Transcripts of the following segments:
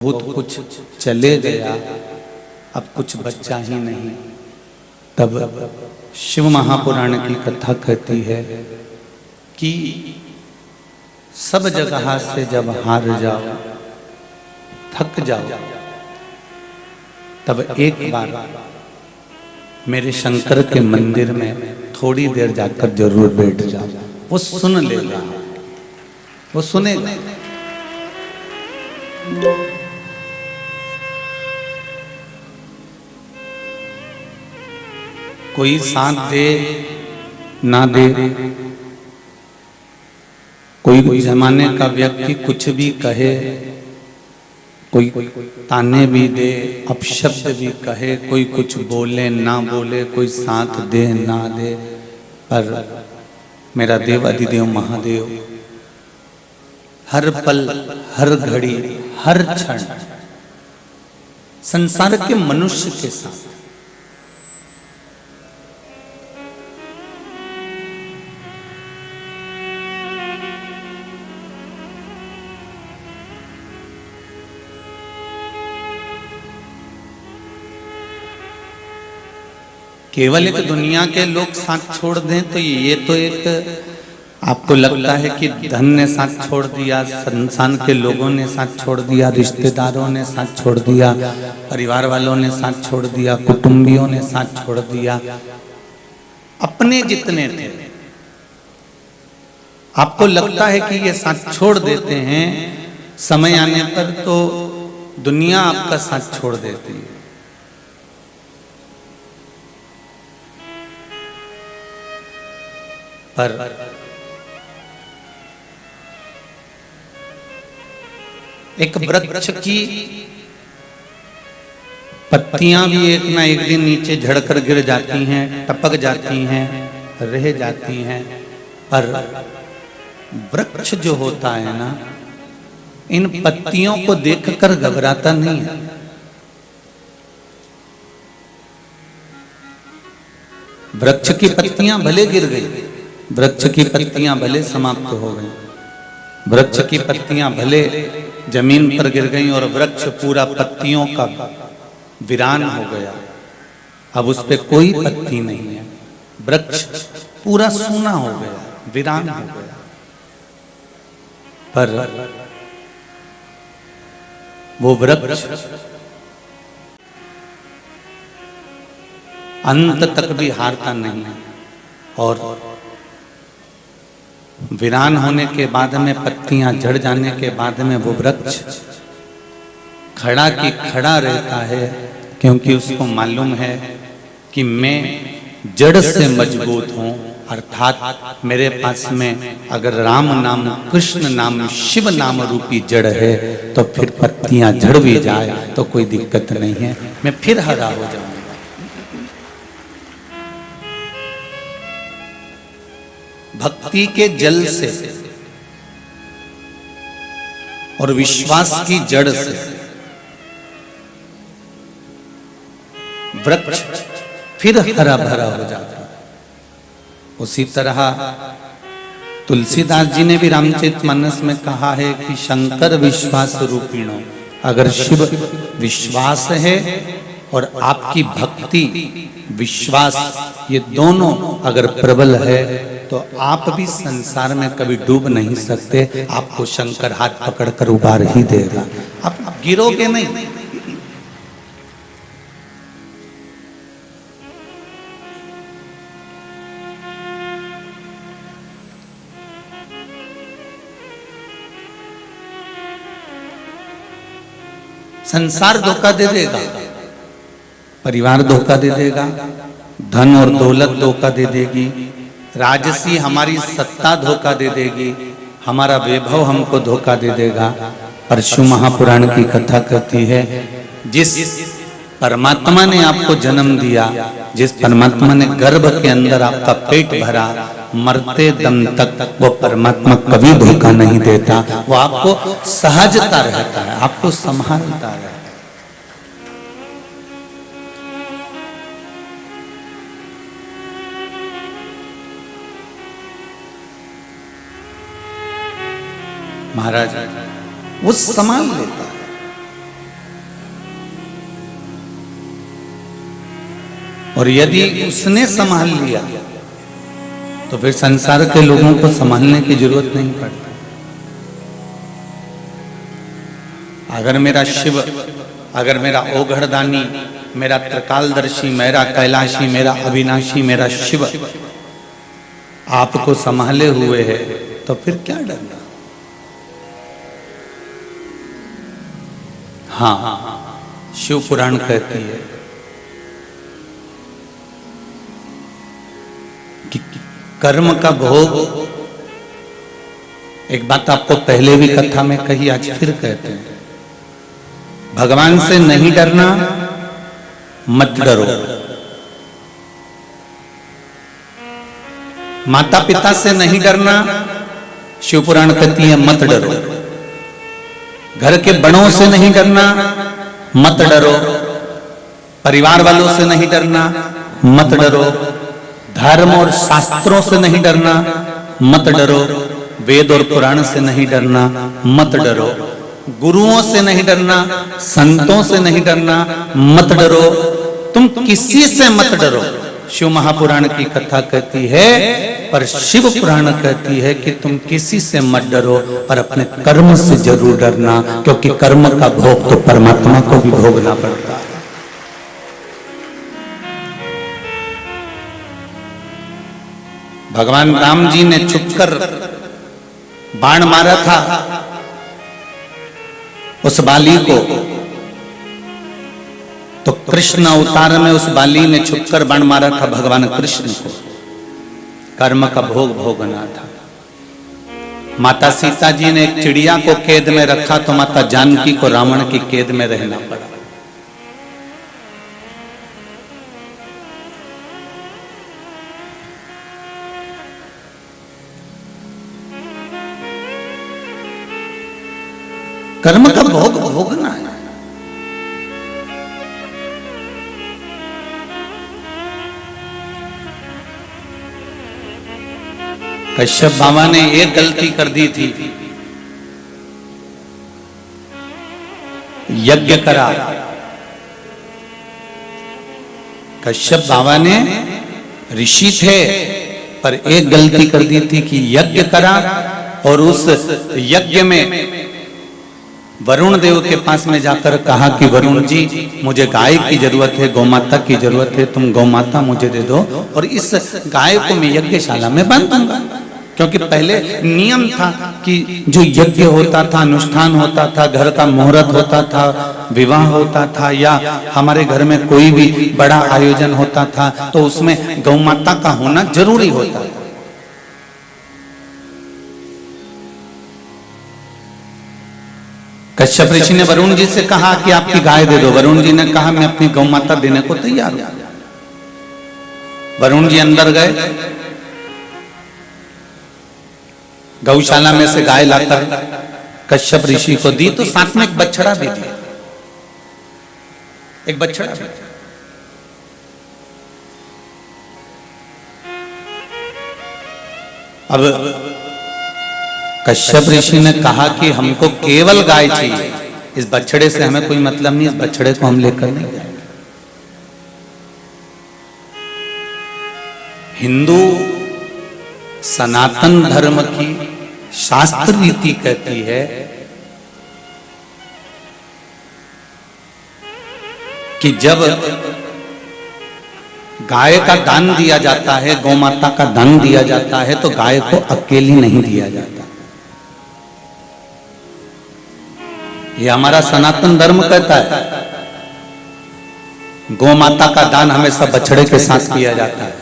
बहुत कुछ चले गया, अब कुछ बचा ही नहीं। तब शिव महापुराण की कथा कहती है कि सब जगह से जब हार जाओ, थक जाओ, तब एक बार मेरे शंकर के मंदिर में थोड़ी देर जाकर जरूर बैठ जाओ। वो सुन लेगा, वो सुनेगा। कोई साथ दे ना दे, कोई जमाने का व्यक्ति कुछ भी कहे, कोई ताने भी दे, अपशब्द भी कहे, कोई कुछ बोले ना बोले, कोई साथ दे ना दे, पर मेरा देव अधिदेव महादेव हर पल, हर घड़ी, हर क्षण संसार के मनुष्य के साथ केवल एक दुनिया के लोग साथ छोड़ दें तो ये तो एक आपको लगता है कि धन ने साथ छोड़ दिया, संसार के लोगों ने साथ छोड़ दिया, रिश्तेदारों ने साथ छोड़ दिया, परिवार वालों ने साथ छोड़ दिया, कुटुंबियों ने साथ छोड़ दिया। अपने जितने थे आपको लगता है कि ये साथ छोड़ देते हैं, समय आने पर तो दुनिया आपका साथ छोड़ देती है। पर एक वृक्ष की पत्तियां भी एक ना एक दिन नीचे झड़कर गिर जाती हैं, टपक जाती हैं, रह जाती हैं, पर वृक्ष जो होता है ना, इन पत्तियों को देखकर घबराता नहीं है। वृक्ष की पत्तियां भले गिर गई, वृक्ष की पत्तियां भले समाप्त हो गई, वृक्ष की पत्तियां भले जमीन पर गिर गई और वृक्ष पूरा पत्तियों का वीरान हो गया, अब उस पे कोई पत्ती नहीं है, वृक्ष पूरा सूना हो गया, वीरान हो गया। पर वो वृक्ष अंत तक भी हारता नहीं है और वीरान होने के बाद में, पत्तियां झड़ जाने के बाद में वो वृक्ष खड़ा की खड़ा रहता है, क्योंकि उसको मालूम है कि मैं जड़ से मजबूत हूं, अर्थात मेरे पास में अगर राम नाम, कृष्ण नाम, शिव नाम रूपी जड़ है तो फिर पत्तियां झड़ भी जाए तो कोई दिक्कत नहीं है, मैं फिर हरा हो जाऊंगा। भक्ति के जल से और विश्वास की जड़ से वृक्ष फिर हरा भरा हो जाता है। उसी तरह तुलसीदास जी ने भी रामचरितमानस में कहा है कि शंकर विश्वास रूपिणो, अगर शिव विश्वास है और आपकी भक्ति, विश्वास, ये दोनों अगर प्रबल है तो आप भी संसार में कभी डूब नहीं सकते, आपको शंकर हाथ पकड़कर उबार ही देगा, आप गिरोगे नहीं। संसार धोखा दे देगा, परिवार धोखा दे देगा, धन और दौलत धोखा दे देगी, राजसी हमारी सत्ता धोखा दे देगी, हमारा वैभव हमको धोखा दे देगा। पर शिव महापुराण की कथा कहती है, जिस परमात्मा ने आपको जन्म दिया, जिस परमात्मा ने गर्भ के अंदर आपका पेट भरा, मरते दम तक वो परमात्मा कभी धोखा नहीं देता, वो आपको सहजता रहता है, आपको संभालता है। महाराज वो संभाल लेता है। और यदि उसने संभाल लिया तो फिर संसार के लोगों को संभालने की जरूरत नहीं पड़ती। अगर मेरा शिव, अगर मेरा ओघड़दानी, मेरा त्रिकालदर्शी, मेरा कैलाशी, मेरा अविनाशी, मेरा शिव आपको संभाले हुए है तो फिर क्या डरना। हाँ, शिव पुराण कहती है कि कर्म का भोग, एक बात आपको पहले भी कथा में कही, आज फिर कहते हैं, भगवान से नहीं डरना, मत डरो। माता पिता से नहीं डरना, शिव पुराण कहती है मत डरो। घर के बड़ों से नहीं डरना, मत डरो। परिवार वालों से नहीं डरना, मत डरो। धर्म और शास्त्रों से नहीं डरना, मत डरो। वेद और पुराण से नहीं डरना, मत डरो। गुरुओं से नहीं डरना, संतों से नहीं डरना, मत डरो। तुम किसी से मत डरो। शिव महापुराण की कथा कहती है, पर शिव पुराण कहती है कि तुम किसी से मत डरो और अपने कर्म से जरूर डरना, क्योंकि कर्म का भोग तो परमात्मा को भी भोगना पड़ता है। भगवान राम जी ने छुपकर बाण मारा था उस बाली को, तो कृष्ण अवतार में उस बाली ने छुपकर बाण मारा था भगवान कृष्ण को। कर्म का भोग भोगना था। माता सीता जी ने एक चिड़िया को कैद में रखा तो माता जानकी को रावण की कैद में रहना पड़ा। कर्म का भोग भोगना है। कश्यप बाबा ने एक गलती कर दी थी, यज्ञ करा। कश्यप बाबा ने ऋषि थे, पर एक गलती कर दी थी कि यज्ञ करा और उस यज्ञ में वरुण देव के पास में जाकर कहा कि वरुण जी, मुझे गाय की जरूरत है, गौमाता की जरूरत है, तुम गौमाता मुझे दे दो और इस गाय को मैं यज्ञशाला में बांध दूंगा। क्योंकि पहले नियम था कि जो यज्ञ होता था, अनुष्ठान होता था, घर का मुहूर्त होता था, विवाह होता था, या हमारे घर में कोई भी बड़ा आयोजन होता था, तो उसमें गौमाता का होना जरूरी होता था। कश्यप ऋषि ने वरुण जी से कहा कि आपकी गाय दे दो। वरुण जी ने कहा मैं अपनी गौमाता देने को तैयार हूं। वरुण जी अंदर गए, गौशाला में से गाय लाकर कश्यप ऋषि को दी, तो साथ में एक बछड़ा भी दिया, एक बछड़ा भी। अब कश्यप ऋषि ने कहा कि हमको केवल गाय चाहिए, इस बछड़े से हमें कोई मतलब नहीं, इस बछड़े को हम लेकर नहीं जाएंगे। हिंदू सनातन धर्म की शास्त्र रीति कहती है कि जब गाय का दान दिया जाता है, गौमाता का दान दिया जाता है, तो गाय को अकेली नहीं दिया जाता। ये हमारा सनातन धर्म कहता है गौमाता का दान हमेशा बछड़े के साथ किया जाता है।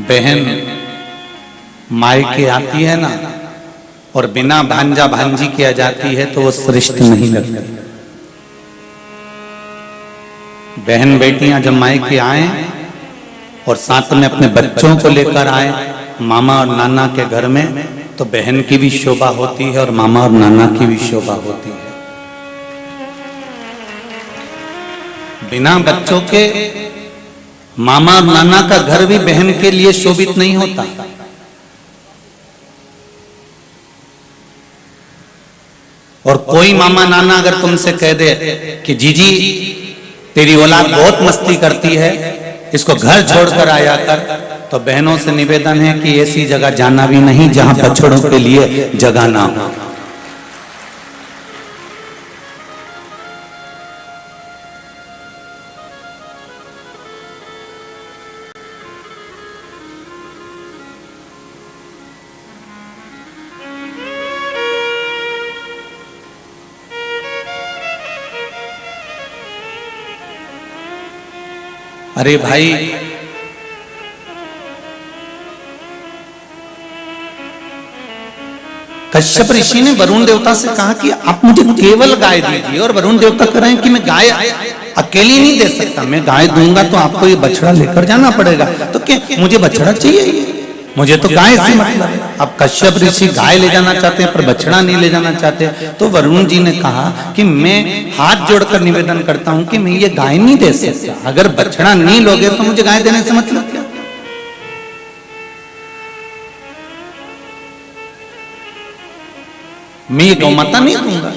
बहन मायके आती है ना, और बिना भांजा भांजी किया जाती है तो वो श्रेष्ठ नहीं लगती। बहन बेटियां जब मायके आए और साथ में अपने बच्चों को लेकर आए मामा और नाना के घर में, तो बहन की भी शोभा होती है और मामा और नाना की भी शोभा होती है। बिना बच्चों के मामा और नाना का घर भी बहन के लिए शोभित नहीं होता। और कोई मामा नाना अगर तुमसे कह दे कि जीजी तेरी औलाद बहुत मस्ती करती है, इसको घर छोड़कर आया कर, तो बहनों से निवेदन है कि ऐसी जगह जाना भी नहीं जहां बछड़ों के लिए जगह ना हो। अरे भाई, कश्यप ऋषि ने वरुण देवता से कहा कि आप मुझे केवल गाय दीजिए, और वरुण देवता कह रहे हैं कि मैं गाय अकेली नहीं दे सकता, मैं गाय दूंगा तो आपको ये बछड़ा लेकर जाना पड़ेगा। तो क्या मुझे बछड़ा चाहिए? मुझे तो गाय से मतलब है। अब कश्यप ऋषि गाय ले जाना चाहते हैं पर बछड़ा नहीं ले जाना चाहते। तो वरुण जी ने कहा कि मैं हाथ जोड़कर निवेदन करता हूं कि मैं ये गाय नहीं दे सकता, अगर बछड़ा नहीं लोगे तो मुझे गाय देने से मतलब क्या? मैं ये गौमाता नहीं दूंगा।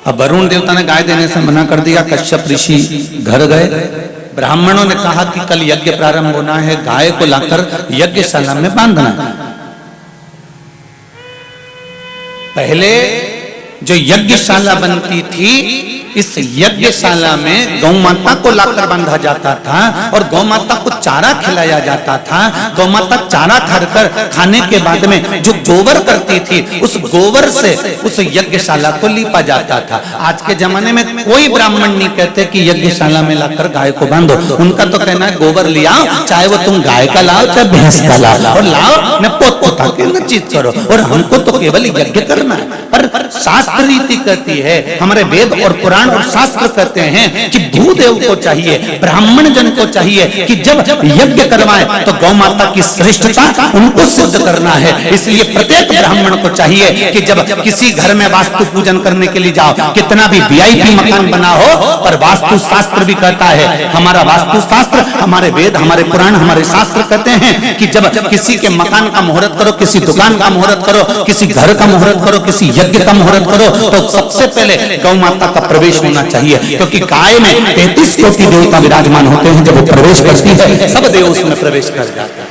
अब वरुण देवता ने गाय देने से मना कर दिया। कश्यप ऋषि घर गए। ब्राह्मणों ने कहा कि कल यज्ञ प्रारंभ होना है, गाय को लाकर यज्ञशाला में बांधना है। पहले जो यज्ञशाला बनती थी, इस यज्ञशाला में गौ माता को लाकर बांधा जाता था और गौ माता को चारा खिलाया जाता था। गौ माता चारा खाकर खाने के बाद में जो गोबर करती थी, उस गोबर से उस यज्ञशाला को लीपा जाता था। आज के जमाने में कोई ब्राह्मण नहीं कहते कि यज्ञशाला में लाकर गाय को बांधो। उनका तो कहना है गोबर ले आओ, चाहे वो तुम गाय का लाओ चाहे भैंस का लाओ, और लाओ न पोत पोता के न चीज करो, और हमको तो केवल यज्ञ करना है। पर शास्त्र रीति कहती है, हमारे वेद और पुराण और शास्त्र कहते हैं कि भूदेव को चाहिए, ब्राह्मण जन को चाहिए कि जब यज्ञ करवाएं तो गौ माता की श्रेष्ठता उनको सिद्ध करना है। इसलिए प्रत्येक ब्राह्मण को चाहिए कि जब किसी घर में वास्तु पूजन करने के लिए जाओ, कितना भी वीआईपी मकान बना हो, पर वास्तु शास्त्र भी कहता है, हमारा वास्तु शास्त्र, हमारे वेद, हमारे पुराण, हमारे शास्त्र कहते हैं कि जब किसी के मकान का मुहूर्त करो, किसी दुकान का मुहूर्त करो, किसी घर का मुहूर्त करो, किसी यज्ञ का मुहूर्त करो, तो सबसे पहले गौ माता का प्रवेश होना चाहिए। क्योंकि गाय में 33 कोटि देवता विराजमान होते हैं, जब वो प्रवेश करती है सब देव उसमें प्रवेश कर जाते हैं।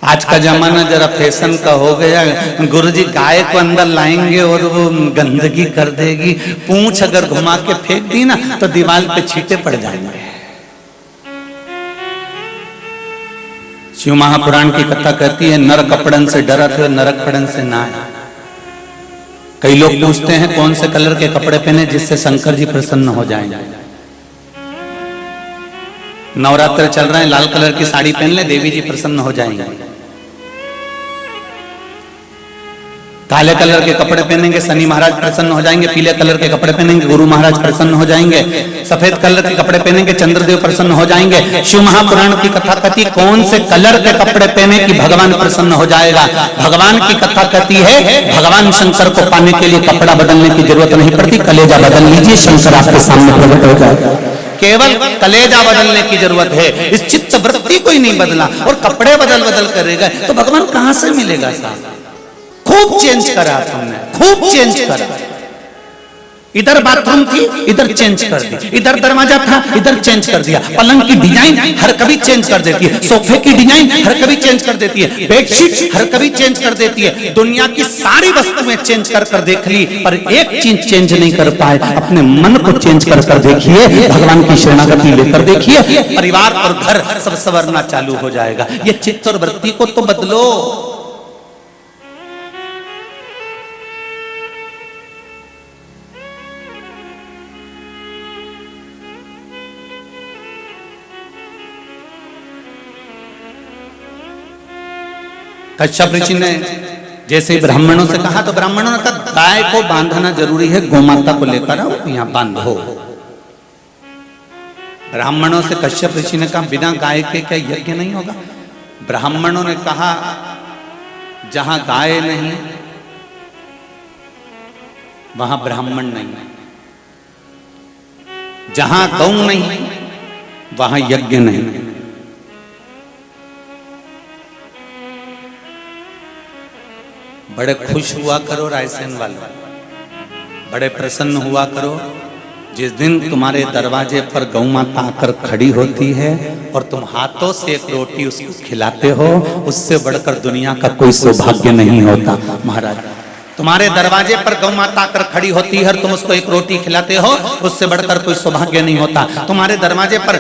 आज का जमाना जरा फैशन का हो गया, गुरुजी गाय को अंदर लाएंगे और वो गंदगी कर देगी, पूंछ अगर घुमा के फेंक दी ना तो दीवार पे छींटे पड़ जाएंगे। शिव महापुराण की कथा कहती है, नर कपड़न से डरत है, नरक पड़न से ना। कई लोग पूछते हैं कौन से कलर के कपड़े पहने जिससे शंकर जी प्रसन्न हो जाएंगे। नवरात्र चल रहे हैं, लाल कलर की साड़ी पहन ले, देवी जी प्रसन्न हो जाएंगे। काले कलर के कपड़े पहनेंगे, शनि महाराज प्रसन्न हो जाएंगे। पीले कलर के कपड़े पहनेंगे, गुरु महाराज प्रसन्न हो जाएंगे। सफेद कलर के कपड़े पहनेंगे, चंद्रदेव प्रसन्न हो जाएंगे। शिव महापुराण की कथा कहती कौन से कलर के कपड़े पहने कि भगवान प्रसन्न हो जाएगा। भगवान की कथा कहती है, भगवान शंकर को पाने के लिए कपड़ा बदलने की जरूरत नहीं पड़ती, कलेजा बदल लीजिए, शंकर आपके सामने प्रकट हो जाएगा। केवल कलेजा बदलने की जरूरत है, इस चित्त वृत्ति को ही नहीं बदला और कपड़े बदल बदल करेगा तो भगवान कहां से मिलेगा साहब। खूब चेंज करा तुमने, खूब चेंज करा। इधर बाथरूम थी, इधर चेंज कर दी, इधर दरवाजा था, इधर चेंज कर दिया। पलंग की डिजाइन हर कभी चेंज कर देती है, सोफे की डिजाइन हर कभी चेंज कर देती है, बेडशीट हर कभी चेंज कर देती है। दुनिया की सारी वस्तुएं चेंज कर कर देख ली, पर एक चीज चेंज नहीं कर पाए, अपने मन को चेंज कर कर देखिए, भगवान की शरणागति लेकर देखिए, परिवार और घर सब संवरना चालू हो जाएगा। ये चित्त और वृत्ति को तो बदलो। कश्यप ऋषि ने जैसे ब्राह्मणों से कहा तो ब्राह्मणों ने कहा गाय को बांधना जरूरी है, गोमाता को लेकर आओ यहाँ बांधो। ब्राह्मणों से कश्यप ऋषि ने कहा बिना गाय के क्या यज्ञ नहीं होगा। ब्राह्मणों ने कहा जहां गाय नहीं वहां ब्राह्मण नहीं, जहां गौ नहीं वहां यज्ञ नहीं। बड़े खुश हुआ करो रायसेन वाले, बड़े प्रसन्न हुआ करो जिस दिन तुम्हारे दरवाजे पर गौ माता आकर खड़ी होती है और तुम हाथों से एक रोटी उसको खिलाते हो, उससे बढ़कर दुनिया का कोई सौभाग्य नहीं होता। महाराज तुम्हारे दरवाजे पर गौ माता आकर खड़ी होती है और तुम उसको एक रोटी खिलाते हो, उससे बढ़कर कोई सौभाग्य नहीं होता। तुम्हारे दरवाजे पर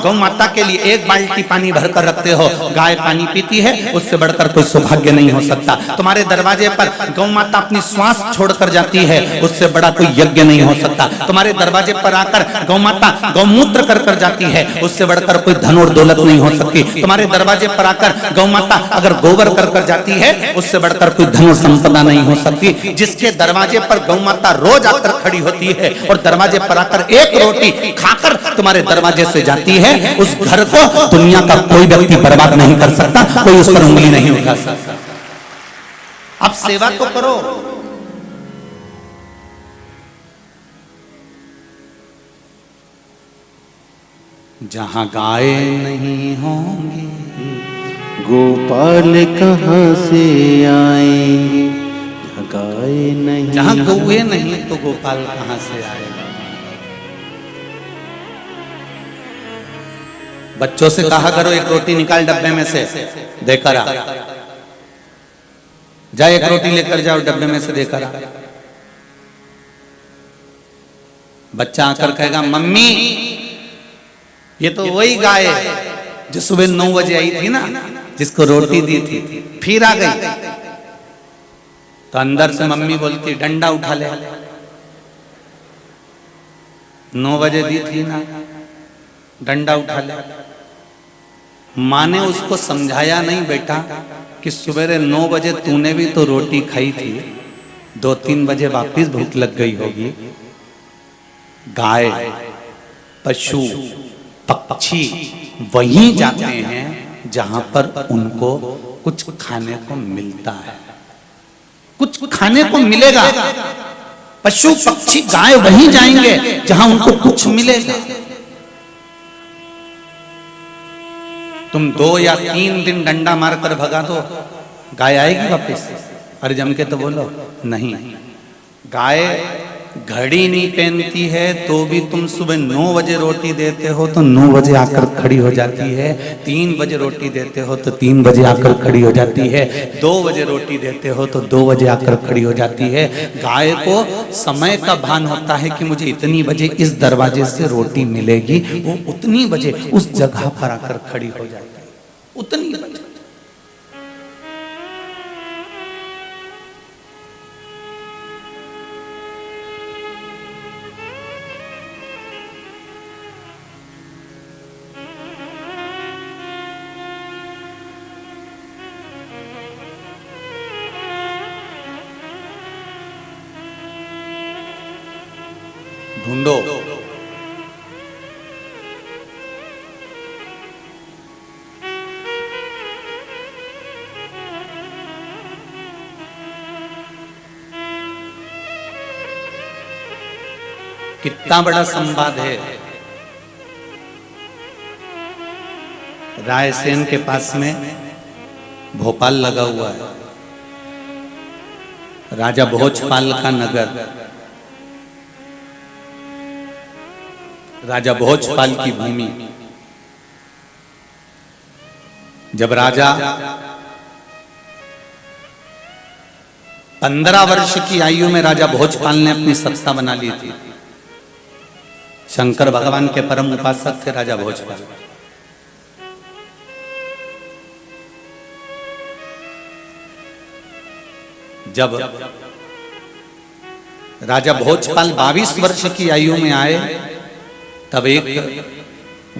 गौ माता के लिए एक बाल्टी पानी भरकर रखते हो, गाय पानी पीती है, उससे बढ़कर कोई सौभाग्य नहीं हो सकता। तुम्हारे दरवाजे पर गौ माता अपनी श्वास छोड़कर जाती है, उससे बड़ा कोई यज्ञ नहीं हो सकता। तुम्हारे दरवाजे पर आकर गौ माता गौमूत्र कर कर जाती है, उससे बढ़कर कोई धन और दौलत नहीं हो सकती। तुम्हारे दरवाजे पर आकर गौ माता अगर गोबर कर कर जाती है, उससे बढ़कर कोई धन और संपदा नहीं हो सकती। जिसके दरवाजे पर गौ माता रोज आकर खड़ी होती है और दरवाजे पर आकर एक रोटी खाकर तुम्हारे दरवाजे से जाती है, उस घर को दुनिया का कोई व्यक्ति बर्बाद नहीं कर सकता, कोई उस पर उंगली नहीं उठा सकता। अब सेवा तो करो। जहां गाय नहीं होंगी गोपाल कहां से आएंगे, गाय नहीं, जहां गौए नहीं तो गोपाल कहां से आएगा। बच्चों से कहा करो एक रोटी निकाल डब्बे में से देकर आ, जा एक रोटी लेकर जाओ डब्बे में से देकर आ। बच्चा आकर कहेगा मम्मी ये तो वही गाय जो सुबह 9 बजे आई थी ना, जिसको रोटी दी थी, फिर आ गई। तो अंदर से मम्मी बोलती डंडा उठा ले, 9 बजे दी थी ना, डंडा उठा ले। माँ ने उसको समझाया नहीं बेटा कि सवेरे 9 बजे तूने भी तो रोटी खाई थी, 2-3 बजे वापिस भूख लग गई होगी। गाय, पशु, पक्षी वहीं जाते हैं जहां पर उनको कुछ खाने को मिलता है, कुछ खाने को मिलेगा। पशु पक्षी गाय वहीं जाएंगे जहां उनको कुछ मिलेगा। तुम 2 या 3 दिन डंडा मारकर भगा दो, गाय आएगी वापस? अरे जम के तो बोलो नहीं। गाय घड़ी नहीं पहनती है तो भी तुम सुबह 9 बजे रोटी देते हो तो 9 बजे आकर खड़ी हो जाती है। 3 बजे रोटी देते हो तो 3 बजे आकर खड़ी हो जाती है। 2 बजे रोटी देते हो तो 2 बजे आकर खड़ी हो जाती है। गाय को समय का भान होता है कि मुझे इतनी बजे इस दरवाजे से रोटी मिलेगी, वो उतनी बजे उस जगह पर आकर खड़ी हो जाती है, उतनी बजे। ढूंढो कितना बड़ा संवाद है। रायसेन के पास में भोपाल लगा हुआ है, राजा भोजपाल का नगर, राजा भोजपाल की भूमि। जब राजा 15 वर्ष की आयु में राजा भोजपाल ने अपनी सत्ता बना ली थी। शंकर भगवान के परम उपासक थे राजा भोजपाल। जब राजा भोजपाल 22 वर्ष की आयु में आए तब एक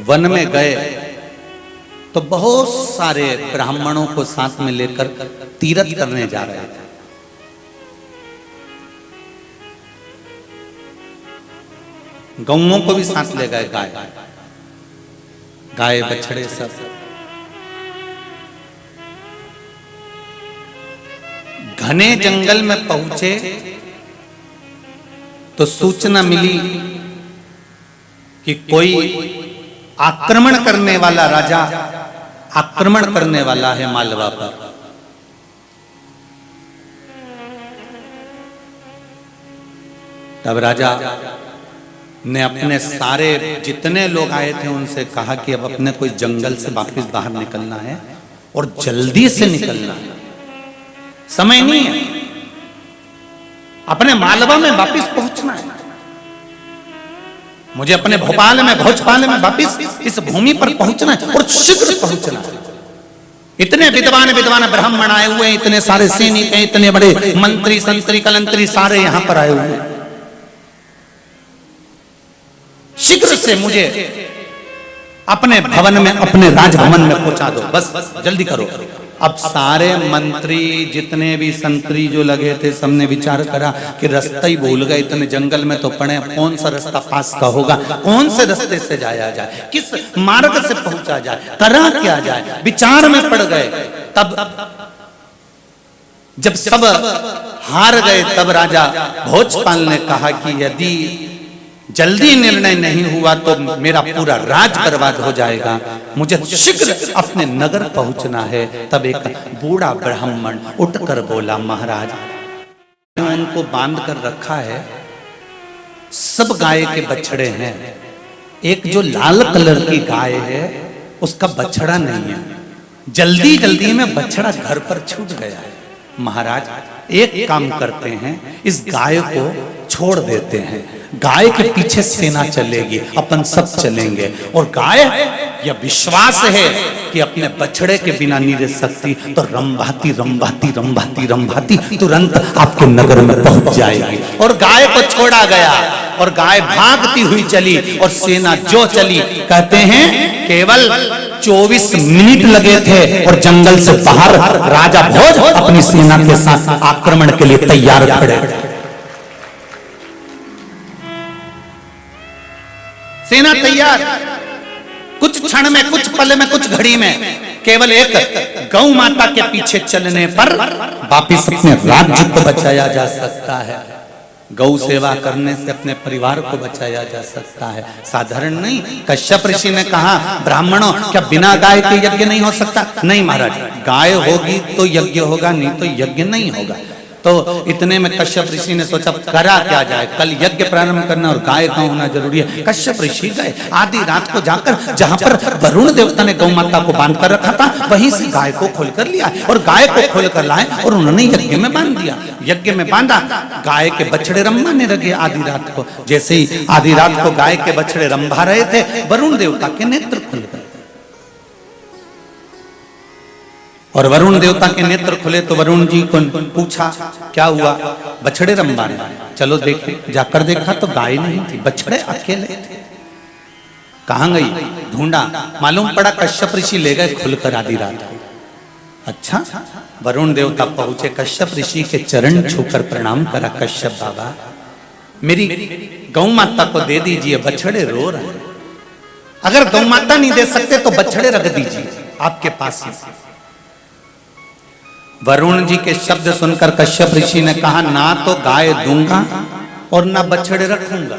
वन में गए तो बहुत सारे ब्राह्मणों को साथ में लेकर तीर्थ करने जा रहे थे। गौओं को भी साथ ले गए, गाय बछड़े सब। घने जंगल में पहुंचे तो सूचना मिली कि कोई आक्रमण करने वाला राजा आक्रमण करने वाला है मालवा पर। तब राजा ने अपने सारे जितने लोग आए थे उनसे कहा कि अब अपने कोई जंगल से वापस बाहर निकलना है और जल्दी से निकलना है, समय नहीं है, अपने मालवा में वापस पहुंचना है, मुझे अपने भोपाल में भोजपाल में वापस इस भूमि पर पहुंचना है और शीघ्र पहुंचना है। इतने विद्वान विद्वान ब्राह्मण आए हुए हैं, इतने सारे सैनिक हैं, इतने बड़े मंत्री संतरी कलंतरी सारे यहां पर आए हुए हैं, शीघ्र से मुझे अपने भवन में अपने राजभवन में पहुंचा दो, बस जल्दी करो। अब सारे मंत्री जितने भी संतरी जो लगे थे सबने विचार करा कि रास्ता ही भूल गए, इतने जंगल में तो पड़े, कौन सा रास्ता पास का होगा, कौन से रास्ते से जाया जाए, किस मार्ग से पहुंचा जाए, करा क्या जाए, विचार में पड़ गए। तब जब सब हार गए तब राजा भोजपाल ने कहा कि यदि जल्दी निर्णय नहीं हुआ तो मेरा पूरा राज बर्बाद हो जाएगा, मुझे शीघ्र अपने नगर पहुंचना है। तब एक बूढ़ा ब्राह्मण उठकर बोला, महाराज उनको बांध कर रखा है, सब गाय के बछड़े हैं, एक जो लाल कलर की गाय है उसका बछड़ा नहीं है, जल्दी जल्दी में बछड़ा घर पर छूट गया है। महाराज एक काम करते हैं, इस गाय को छोड़ देते हैं, गाय के पीछे सेना चलेगी, अपन सब चलेंगे, और गाय यह विश्वास है कि अपने बछड़े के बिना नहीं रह सकती, तो रंभाती रंभाती रंभाती रंभाती तुरंत आपके नगर में पहुंच जाएगी। और गाय को छोड़ा गया और गाय भागती हुई चली और सेना जो चली, कहते हैं केवल 24 मिनट लगे थे और जंगल से बाहर राजा भोज अपनी सेना के साथ आक्रमण के लिए तैयार खड़े। सेना तैयार, कुछ क्षण में, कुछ पल में, कुछ घड़ी में, केवल एक गौ माता के पीछे चलने पर वापिस अपने राज्य को बचाया जा सकता है। गौ सेवा करने से अपने परिवार को बचाया जा सकता है, साधारण नहीं। कश्यप ऋषि ने कहा, ब्राह्मणों क्या बिना गाय के यज्ञ नहीं हो सकता? नहीं महाराज, गाय होगी तो यज्ञ होगा, नहीं तो यज्ञ नहीं होगा। तो इतने में कश्यप ऋषि ने सोचा करा क्या जाए, कल यज्ञ प्रारंभ करना और गाय का होना जरूरी है। कश्यप ऋषि गए आधी रात को जाकर जहां पर वरुण देवता ने गौ माता को बांध कर रखा था वहीं से गाय को खोल कर लिया और गाय को खोल कर लाए और उन्होंने यज्ञ में बांध दिया। यज्ञ में बांधा, गाय के बछड़े रंभाने लगे आधी रात को। जैसे ही आधी रात को गाय के बछड़े रंभा रहे थे, वरुण देवता के नेत्र खुल गए और वरुण देवता के नेत्र खुले तो वरुण जी को पूछा क्या हुआ? बछड़े रंभा रहे। चलो देखे, जाकर देखा तो गाय नहीं थी, बछड़े अकेले थे। कहां गई? ढूंढा, मालूम पड़ा कश्यप ऋषि ले गए खुलकर आधी रात को। अच्छा, वरुण देवता पहुंचे, कश्यप ऋषि के चरण छूकर प्रणाम करा। कश्यप बाबा मेरी गौ माता को दे दीजिए, बछड़े रो रहे हैं। अगर गौ माता नहीं दे सकते तो बछड़े रख दीजिए आपके पास ही। वरुण जी के शब्द सुनकर कश्यप ऋषि ने कहा, ना तो गाय दूंगा और ना बछड़े रखूंगा।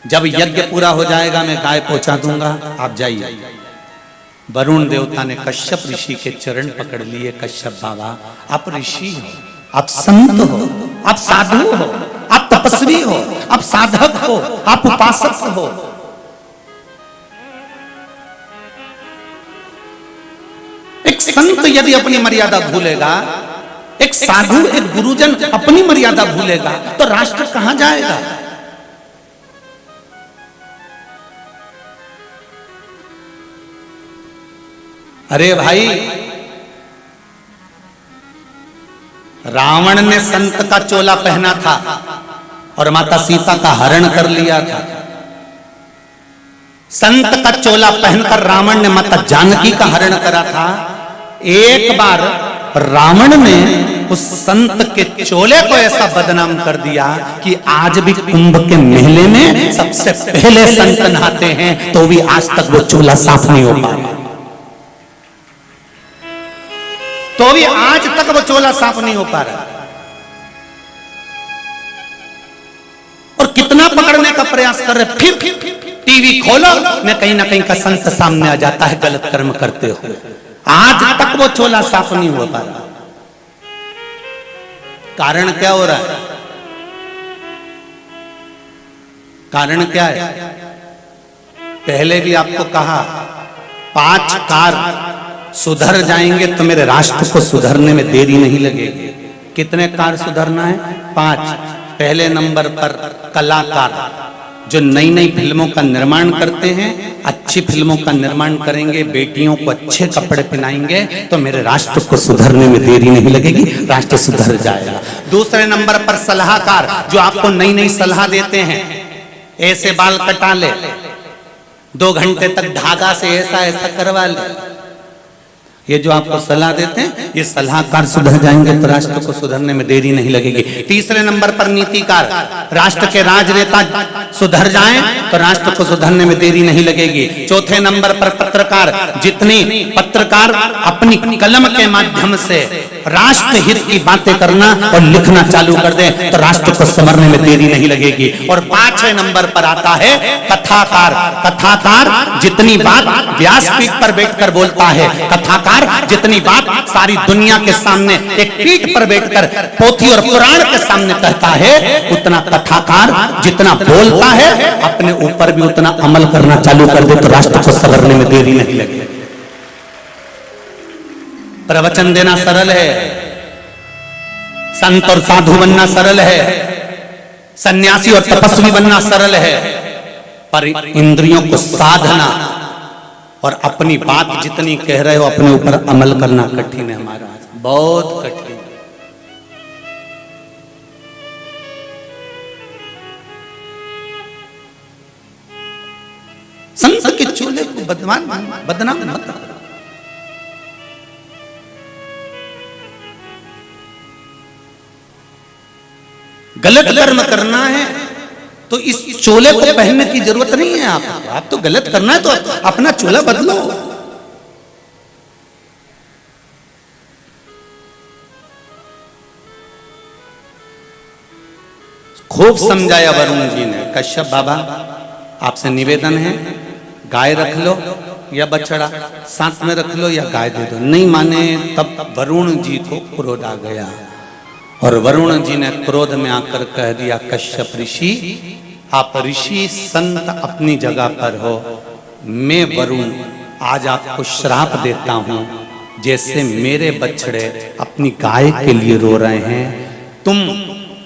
जब यज्ञ पूरा हो जाएगा मैं गाय पहुंचा दूंगा, आप जाइए। वरुण देवता ने कश्यप ऋषि के चरण पकड़ लिए। कश्यप बाबा आप ऋषि हो, आप संत हो, आप साधु हो, आप तपस्वी हो, आप साधक हो, आप उपासक हो। एक संत यदि अपनी मर्यादा भूलेगा, एक साधु एक गुरुजन अपनी मर्यादा भूलेगा तो राष्ट्र कहां जाएगा? अरे भाई, रावण ने संत का चोला पहना था और माता सीता का हरण कर लिया था। संत का चोला पहनकर रावण ने माता जानकी का हरण करा था। एक बार रावण ने उस संत के चोले को ऐसा बदनाम कर दिया कि आज भी कुंभ के मेले में सबसे पहले संत नहाते हैं तो भी आज तक वो चोला साफ नहीं हो पाया, तो भी आज तक वो चोला साफ नहीं हो पा रहा। और कितना पकड़ने का प्रयास कर रहे, फिर टीवी खोलो न कहीं का संत सामने आ जाता है गलत कर्म करते हुए। आज तक वो चोला साफ नहीं हो पा रहा। कारण क्या हो रहा है? कारण क्या है? पहले भी आपको कहा 5 कार्य सुधर जाएंगे तो मेरे राष्ट्र को सुधरने में देरी नहीं लगेगी। कितने कार्य सुधरना है? 5। पहले नंबर पर कलाकार, जो नई नई फिल्मों का निर्माण करते हैं, अच्छी फिल्मों का निर्माण करेंगे, बेटियों को अच्छे कपड़े पहनाएंगे तो मेरे राष्ट्र को सुधरने में देरी नहीं लगेगी, राष्ट्र सुधर जाएगा। दूसरे नंबर पर सलाहकार, जो आपको नई नई सलाह देते हैं, ऐसे बाल कटा ले, 2 घंटे तक धागा से ऐसा ऐसा करवा ले, ये जो आपको सलाह देते हैं, ये सलाहकार सुधर जाएंगे तो राष्ट्र को सुधरने में देरी नहीं लगेगी। तीसरे नंबर पर नीतिकार, राष्ट्र के राजनेता सुधर जाएं तो राष्ट्र को सुधरने में देरी नहीं लगेगी। चौथे नंबर पर पत्रकार, जितनी पत्रकार अपनी कलम के माध्यम से राष्ट्र हित की बातें करना और लिखना चालू कर दें तो राष्ट्र को संवरने में देरी नहीं लगेगी। और 5वें नंबर पर आता है कथाकार। कथाकार जितनी बात व्यासपीठ पर बैठकर बोलता है, कथाकार जितनी बात सारी दुनिया के सामने एक पीठ पर बैठकर पोथी और पुराण के सामने कहता है, उतना कथाकार जितना बोलता है अपने ऊपर भी उतना अमल करना चालू कर दे तो राष्ट्र को संवरने में देरी नहीं लगेगी। प्रवचन देना सरल है, संत और साधु बनना सरल है, सन्यासी और तपस्वी बनना सरल है, पर इंद्रियों को साधना और अपनी बात जितनी कह रहे हो अपने ऊपर अमल करना कठिन है हमारा, बहुत कठिन। संत के चूल्हे को बदनाम मत करो। गलत कर्म करना है तो इस चोले को पहनने की जरूरत नहीं है। आप तो गलत करना है तो अपना चोला बदलो। खूब समझाया वरुण जी ने, कश्यप बाबा आपसे निवेदन है, गाय रख लो या बछड़ा, साथ में रख लो या गाय दे दो। नहीं माने तब वरुण जी को क्रोध आ गया और वरुण जी ने क्रोध में आकर कह दिया, कश्यप ऋषि आप ऋषि संत अपनी जगह पर हो, मैं वरुण आज आपको श्राप देता हूं, जैसे मेरे बछड़े अपनी गाय के लिए रो रहे हैं, तुम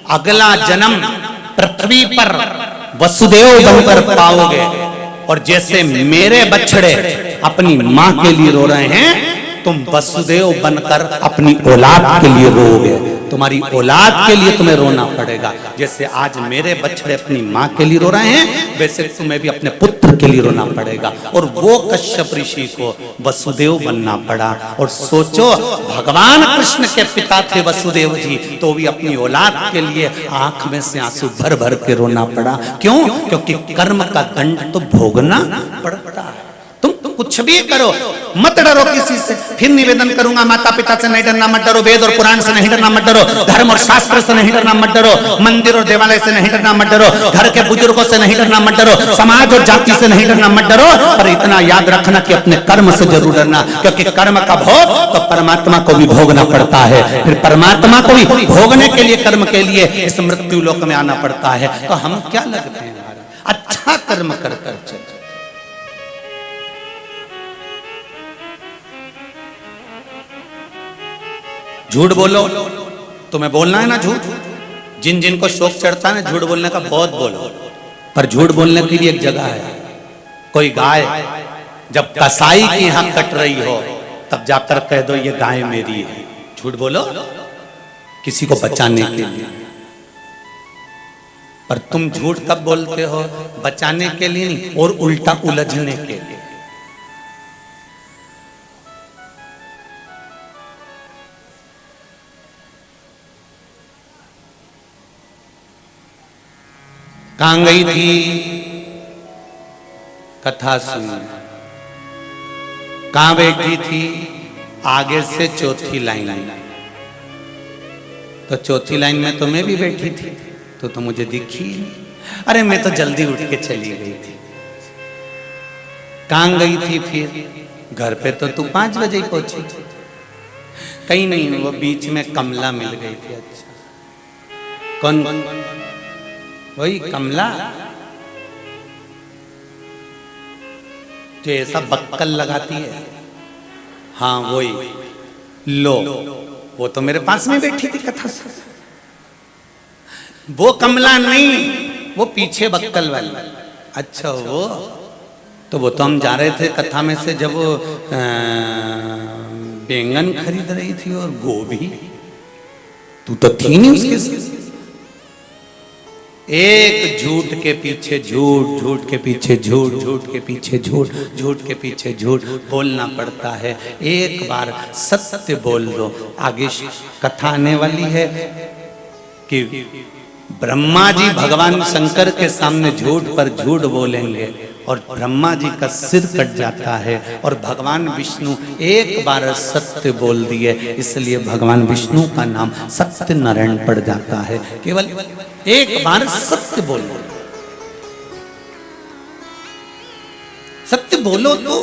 अगला जन्म पृथ्वी पर वसुदेव बनकर पाओगे, और जैसे मेरे बछड़े अपनी मां के लिए रो रहे हैं, तुम वसुदेव बनकर अपनी औलाद के लिए रोओगे। तुम्हारी औलाद के लिए तुम्हें रोना पड़ेगा। जैसे आज मेरे बछड़े अपनी मां के लिए रो रहे हैं, वैसे तुम्हें भी अपने पुत्र के लिए रोना पड़ेगा। और वो कश्यप ऋषि को वसुदेव बनना पड़ा। और सोचो, भगवान कृष्ण के पिता थे वसुदेव जी, तो भी अपनी औलाद के लिए आंख में से आंसू भर भर के रोना पड़ा। क्यों? क्योंकि कर्म का दंड तो भोगना पड़ता है। कुछ भी करो, मत डरो किसी से। फिर निवेदन करूंगा, माता पिता से नहीं डरना, मत डरो, वेद और पुराण से नहीं डरना, मत डरो, धर्म और शास्त्र से नहीं डरना, मत डरो, मंदिर और देवालय से नहीं डरना, मत डरो, घर के बुजुर्गों से नहीं डरना, मत डरो, समाज और जाति से नहीं डरना, मत डरो। पर इतना याद रखना कि अपने कर्म से जरूर डरना, क्योंकि कर्म का भोग तो परमात्मा को भी भोगना पड़ता है। फिर परमात्मा को भी भोगने के लिए, कर्म के लिए इस मृत्यु लोक में आना पड़ता है। तो हम क्या लगते हैं, अच्छा कर्म कर कर चल। झूठ बोलो, तुम्हें बोलना है ना झूठ। जिन जिन को शौक चढ़ता है ना झूठ बोलने का, बहुत बोलो, पर झूठ बोलने के लिए एक जगह है। कोई गाय जब कसाई की यहां कट रही हो तब जाकर कह दो ये गाय मेरी है। झूठ बोलो किसी को बचाने के लिए, पर तुम झूठ कब बोलते हो? बचाने के लिए नहीं, और उल्टा उलझने के लिए। कहां गई थी? कथा सुनने। कहां बैठी थी? आगे से चौथी लाइन। तो चौथी लाइन में तो मैं भी बैठी थी, तो मुझे दिखी। अरे मैं तो जल्दी उठ के चली गई थी। कहां गई थी फिर? घर पे तो तू 5 बजे ही पहुंची। कहीं नहीं, वो बीच में कमला मिल गई थी। अच्छा, कौन? वही कमला। जो ऐसा बक्कल लगाती है, हाँ वही। लो, वो तो मेरे पास में बैठी थी कथा से। वो कमला नहीं, वो पीछे बक्कल वाली। अच्छा वो तो हम जा रहे थे कथा में से, जब वो बैंगन खरीद रही थी और गोभी, तू तो थी नहीं उसके साथ। एक झूठ के पीछे झूठ, झूठ के पीछे झूठ, झूठ के पीछे झूठ, झूठ के पीछे झूठ बोलना पड़ता है। एक बार सत्य बोल दो। आगे कथा आने वाली है कि ब्रह्मा जी भगवान शंकर के सामने झूठ पर झूठ बोलेंगे और ब्रह्मा जी का सिर कट जाता है, और भगवान विष्णु एक बार सत्य बोल दिए, इसलिए भगवान विष्णु का नाम सत्यनारायण पड़ जाता है। केवल एक बार सत्य बोलो, सत्य बोलो तो।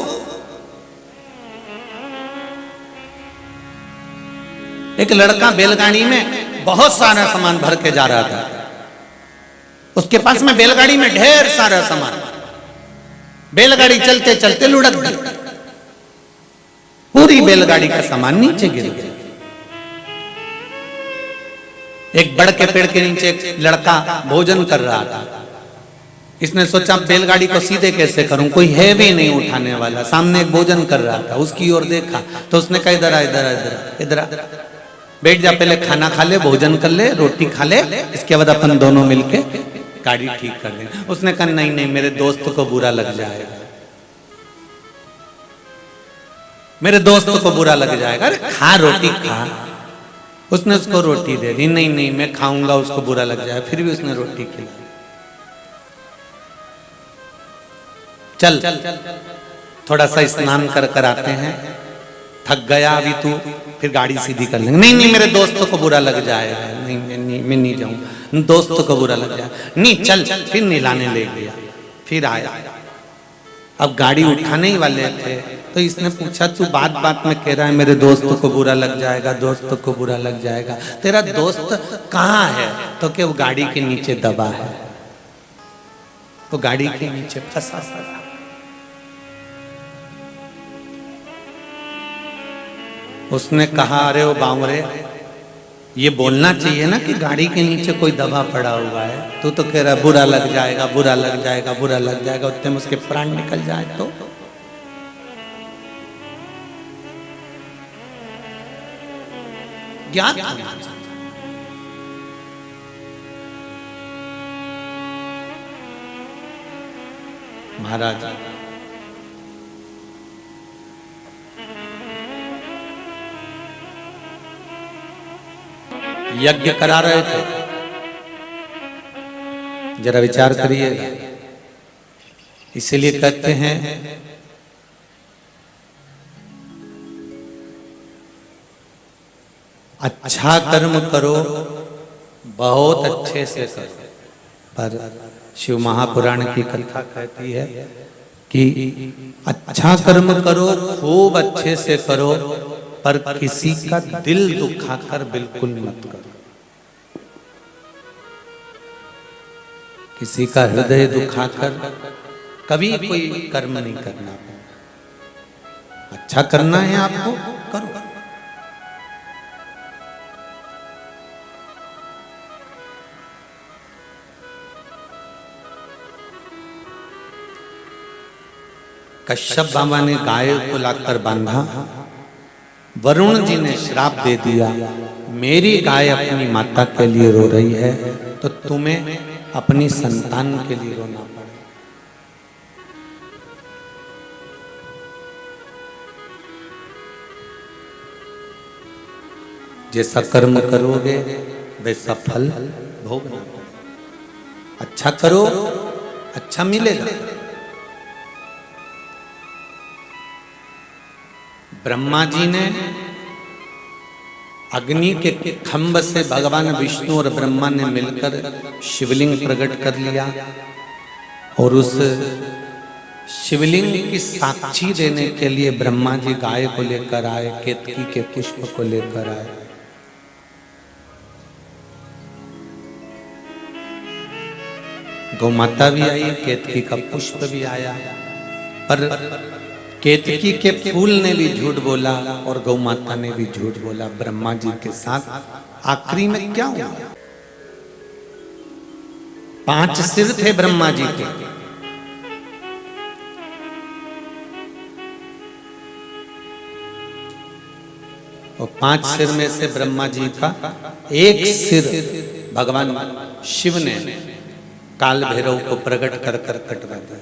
एक लड़का बैलगाड़ी में बहुत सारा सामान भर के जा रहा था। उसके पास में बैलगाड़ी में ढेर सारा सामान, बैलगाड़ी चलते चलते लुढ़क गई, पूरी बैलगाड़ी का सामान नीचे गिर गया। एक बड़ के पेड़ के नीचे एक लड़का भोजन कर रहा था। इसने सोचा बैलगाड़ी को सीधे कैसे करूं, कोई है भी नहीं उठाने वाला। सामने एक भोजन कर रहा था, उसकी ओर देखा तो उसने कहा इधर आ, इधर आ, इधर आ, इधर आ, बैठ जा, पहले खाना खा ले, भोजन कर ले, रोटी खा ले, इसके बाद अपन दोनों मिलके गाड़ी ठीक कर दें। उसने कहा नहीं नहीं, मेरे दोस्त को बुरा लग जाएगा, मेरे दोस्त को बुरा लग जाएगा। अरे खा, रोटी खा। उसने उसको रोटी दे दी। नहीं नहीं, मैं खाऊंगा, उसको बुरा लग जाएगा। फिर भी उसने रोटी खिलाई। चल थोड़ा सा स्नान कर कर आते हैं, थक गया अभी तू, फिर गाड़ी सीधी कर लेंगे। नहीं नहीं, मेरे दोस्तों को बुरा लग जाएगा। नहीं मैं नहीं जाऊंगा, दोस्तों को बुरा लग जाएगा। नहीं चल, फिर नीलाने ले गया, फिर आया। अब गाड़ी उठाने ही वाले थे तो इसने पूछा तू बात बात में कह रहा है मेरे दोस्तों को बुरा लग जाएगा, दोस्तों को बुरा लग जाएगा, तेरा दोस्त कहाँ है? तो क्या वो गाड़ी के नीचे दबा है, वो गाड़ी के नीचे फंसा पड़ा। उसने कहा अरे वो बावरे, ये बोलना चाहिए ना कि गाड़ी के नीचे कोई दबा पड़ा हुआ है, तू तो कह रहा बुरा लग जाएगा, बुरा लग जाएगा, बुरा लग जाएगा, उतने में उसके प्राण निकल जाए तो। ज्ञात महाराज यज्ञ करा रहे थे, जरा विचार करिएगा। इसीलिए कहते हैं अच्छा कर्म करो, बहुत अच्छे से करो। पर शिव महापुराण की कथा कहती है कि अच्छा कर्म करो, खूब अच्छे से करो, पर किसी का दिल दुखाकर बिल्कुल मत करो। किसी का हृदय दुखाकर कभी कोई कर्म नहीं करना। अच्छा करना है आपको, करो। कश्यप बाबा ने गाय को लाकर बांधा, वरुण जी ने श्राप दे दिया, मेरी गाय अपनी माता के लिए रो रही है तो तुम्हें अपनी संतान के लिए रोना पड़े। जैसा कर्म करोगे वैसा फल भोगना पड़ेगा। अच्छा करो, अच्छा मिलेगा। ब्रह्मा जी ने अग्नि के खंभ से भगवान विष्णु और ब्रह्मा ने मिलकर शिवलिंग प्रकट कर लिया, और उस शिवलिंग की साक्षी देने के लिए ब्रह्मा जी गाय को लेकर आए, केतकी के पुष्प को लेकर आए। गौ माता भी आई, केतकी का पुष्प भी आया, पर केतकी के फूल ने भी झूठ बोला और गौ माता ने भी झूठ बोला। ब्रह्मा जी के साथ आखिरी में क्या हुआ? 5 सिर थे ब्रह्मा जी के, और 5 सिर में से ब्रह्मा जी का एक सिर भगवान शिव ने काल भैरव को प्रकट कर कर कटवा दिया।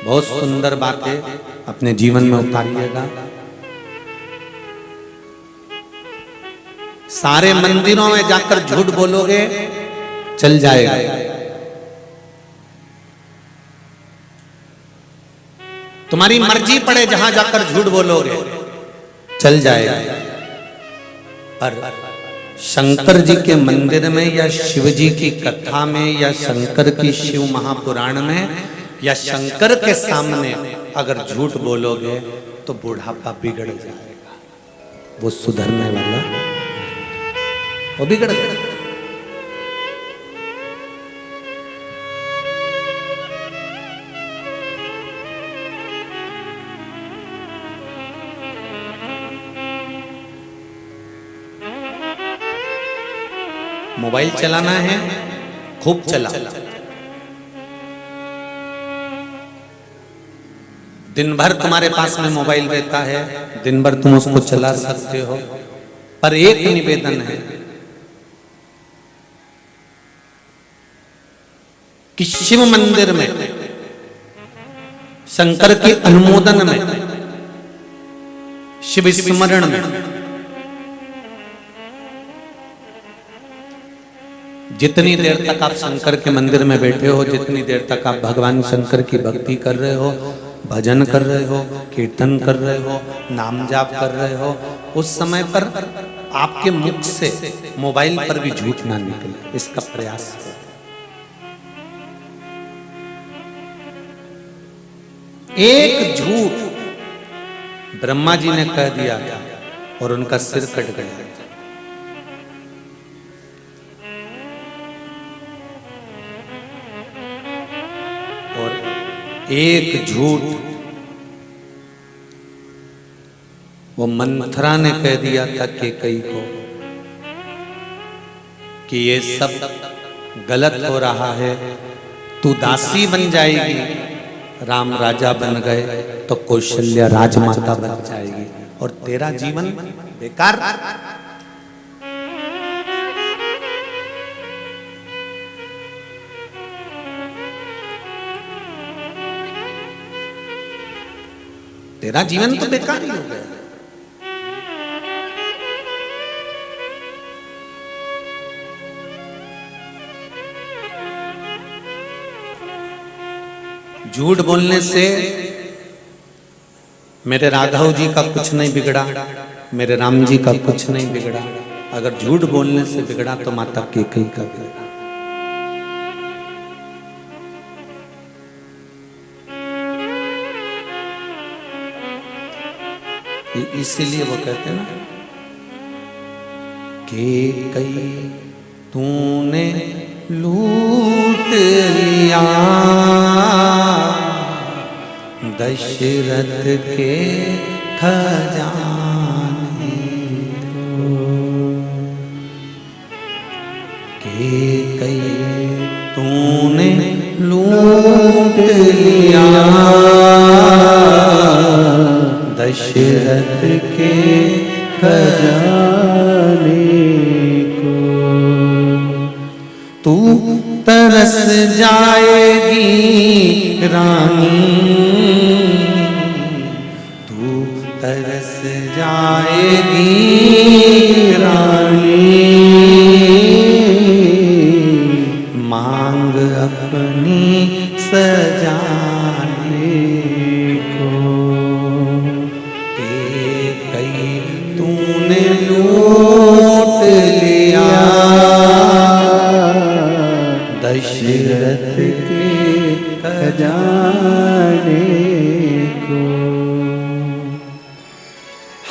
बहुत सुंदर बातें अपने जीवन में उतारिएगा। सारे मंदिरों में जाकर झूठ बोलोगे चल जाएगा, तुम्हारी मर्जी पड़े जहां जाकर झूठ बोलोगे चल जाएगा। पर शंकर जी के मंदिर में या शिव जी की कथा में या शंकर की शिव महापुराण में या शंकर के सामने अगर झूठ बोलोगे तो बुढ़ापा बिगड़ जाएगा। वो सुधरने वाला वो बिगड़ गया। मोबाइल चलाना है, खूब चला। दिन भर तुम्हारे पास में मोबाइल रहता है, दिन भर तुम उसको चला सकते हो। पर एक निवेदन है कि शिव मंदिर में, शंकर के अनुमोदन में, शिव स्मरण में जितनी देर तक आप शंकर के मंदिर में बैठे हो, जितनी देर तक आप भगवान शंकर की भक्ति कर रहे हो, भजन कर रहे हो, कीर्तन कर रहे हो, नाम जाप कर रहे हो, उस समय पर आपके मुख से मोबाइल पर भी झूठ ना निकले, इसका प्रयास करो। एक झूठ ब्रह्मा जी ने कह दिया और उनका सिर कट गया। और एक झूठ वो मंथरा ने कह दिया था कैकेयी को कि ये सब गलत हो रहा है, तू दासी बन जाएगी। राम राजा बन गए तो कौशल्या राजमाता बन जाएगी और तेरा जीवन बेकार। तेरा जीवन तो बेकार ही हो गया। झूठ बोलने से मेरे राघव जी का कुछ नहीं बिगड़ा, मेरे राम जी का कुछ नहीं बिगड़ा। अगर झूठ बोलने से बिगड़ा तो माता कैकेयी का बिगड़ा। इसीलिए वो कहते हैं ना, कैकेयी तूने लूट लिया दशरथ के खजाने को। कैकेयी तूने लूट लिया दशरथ के खजाने को। तू तरस जाएगी रानी, तू तरस जाएगी रानी, मांग अपनी सजाने को। कैकेयी तूने लूट लिया दशरथ के खजाने को।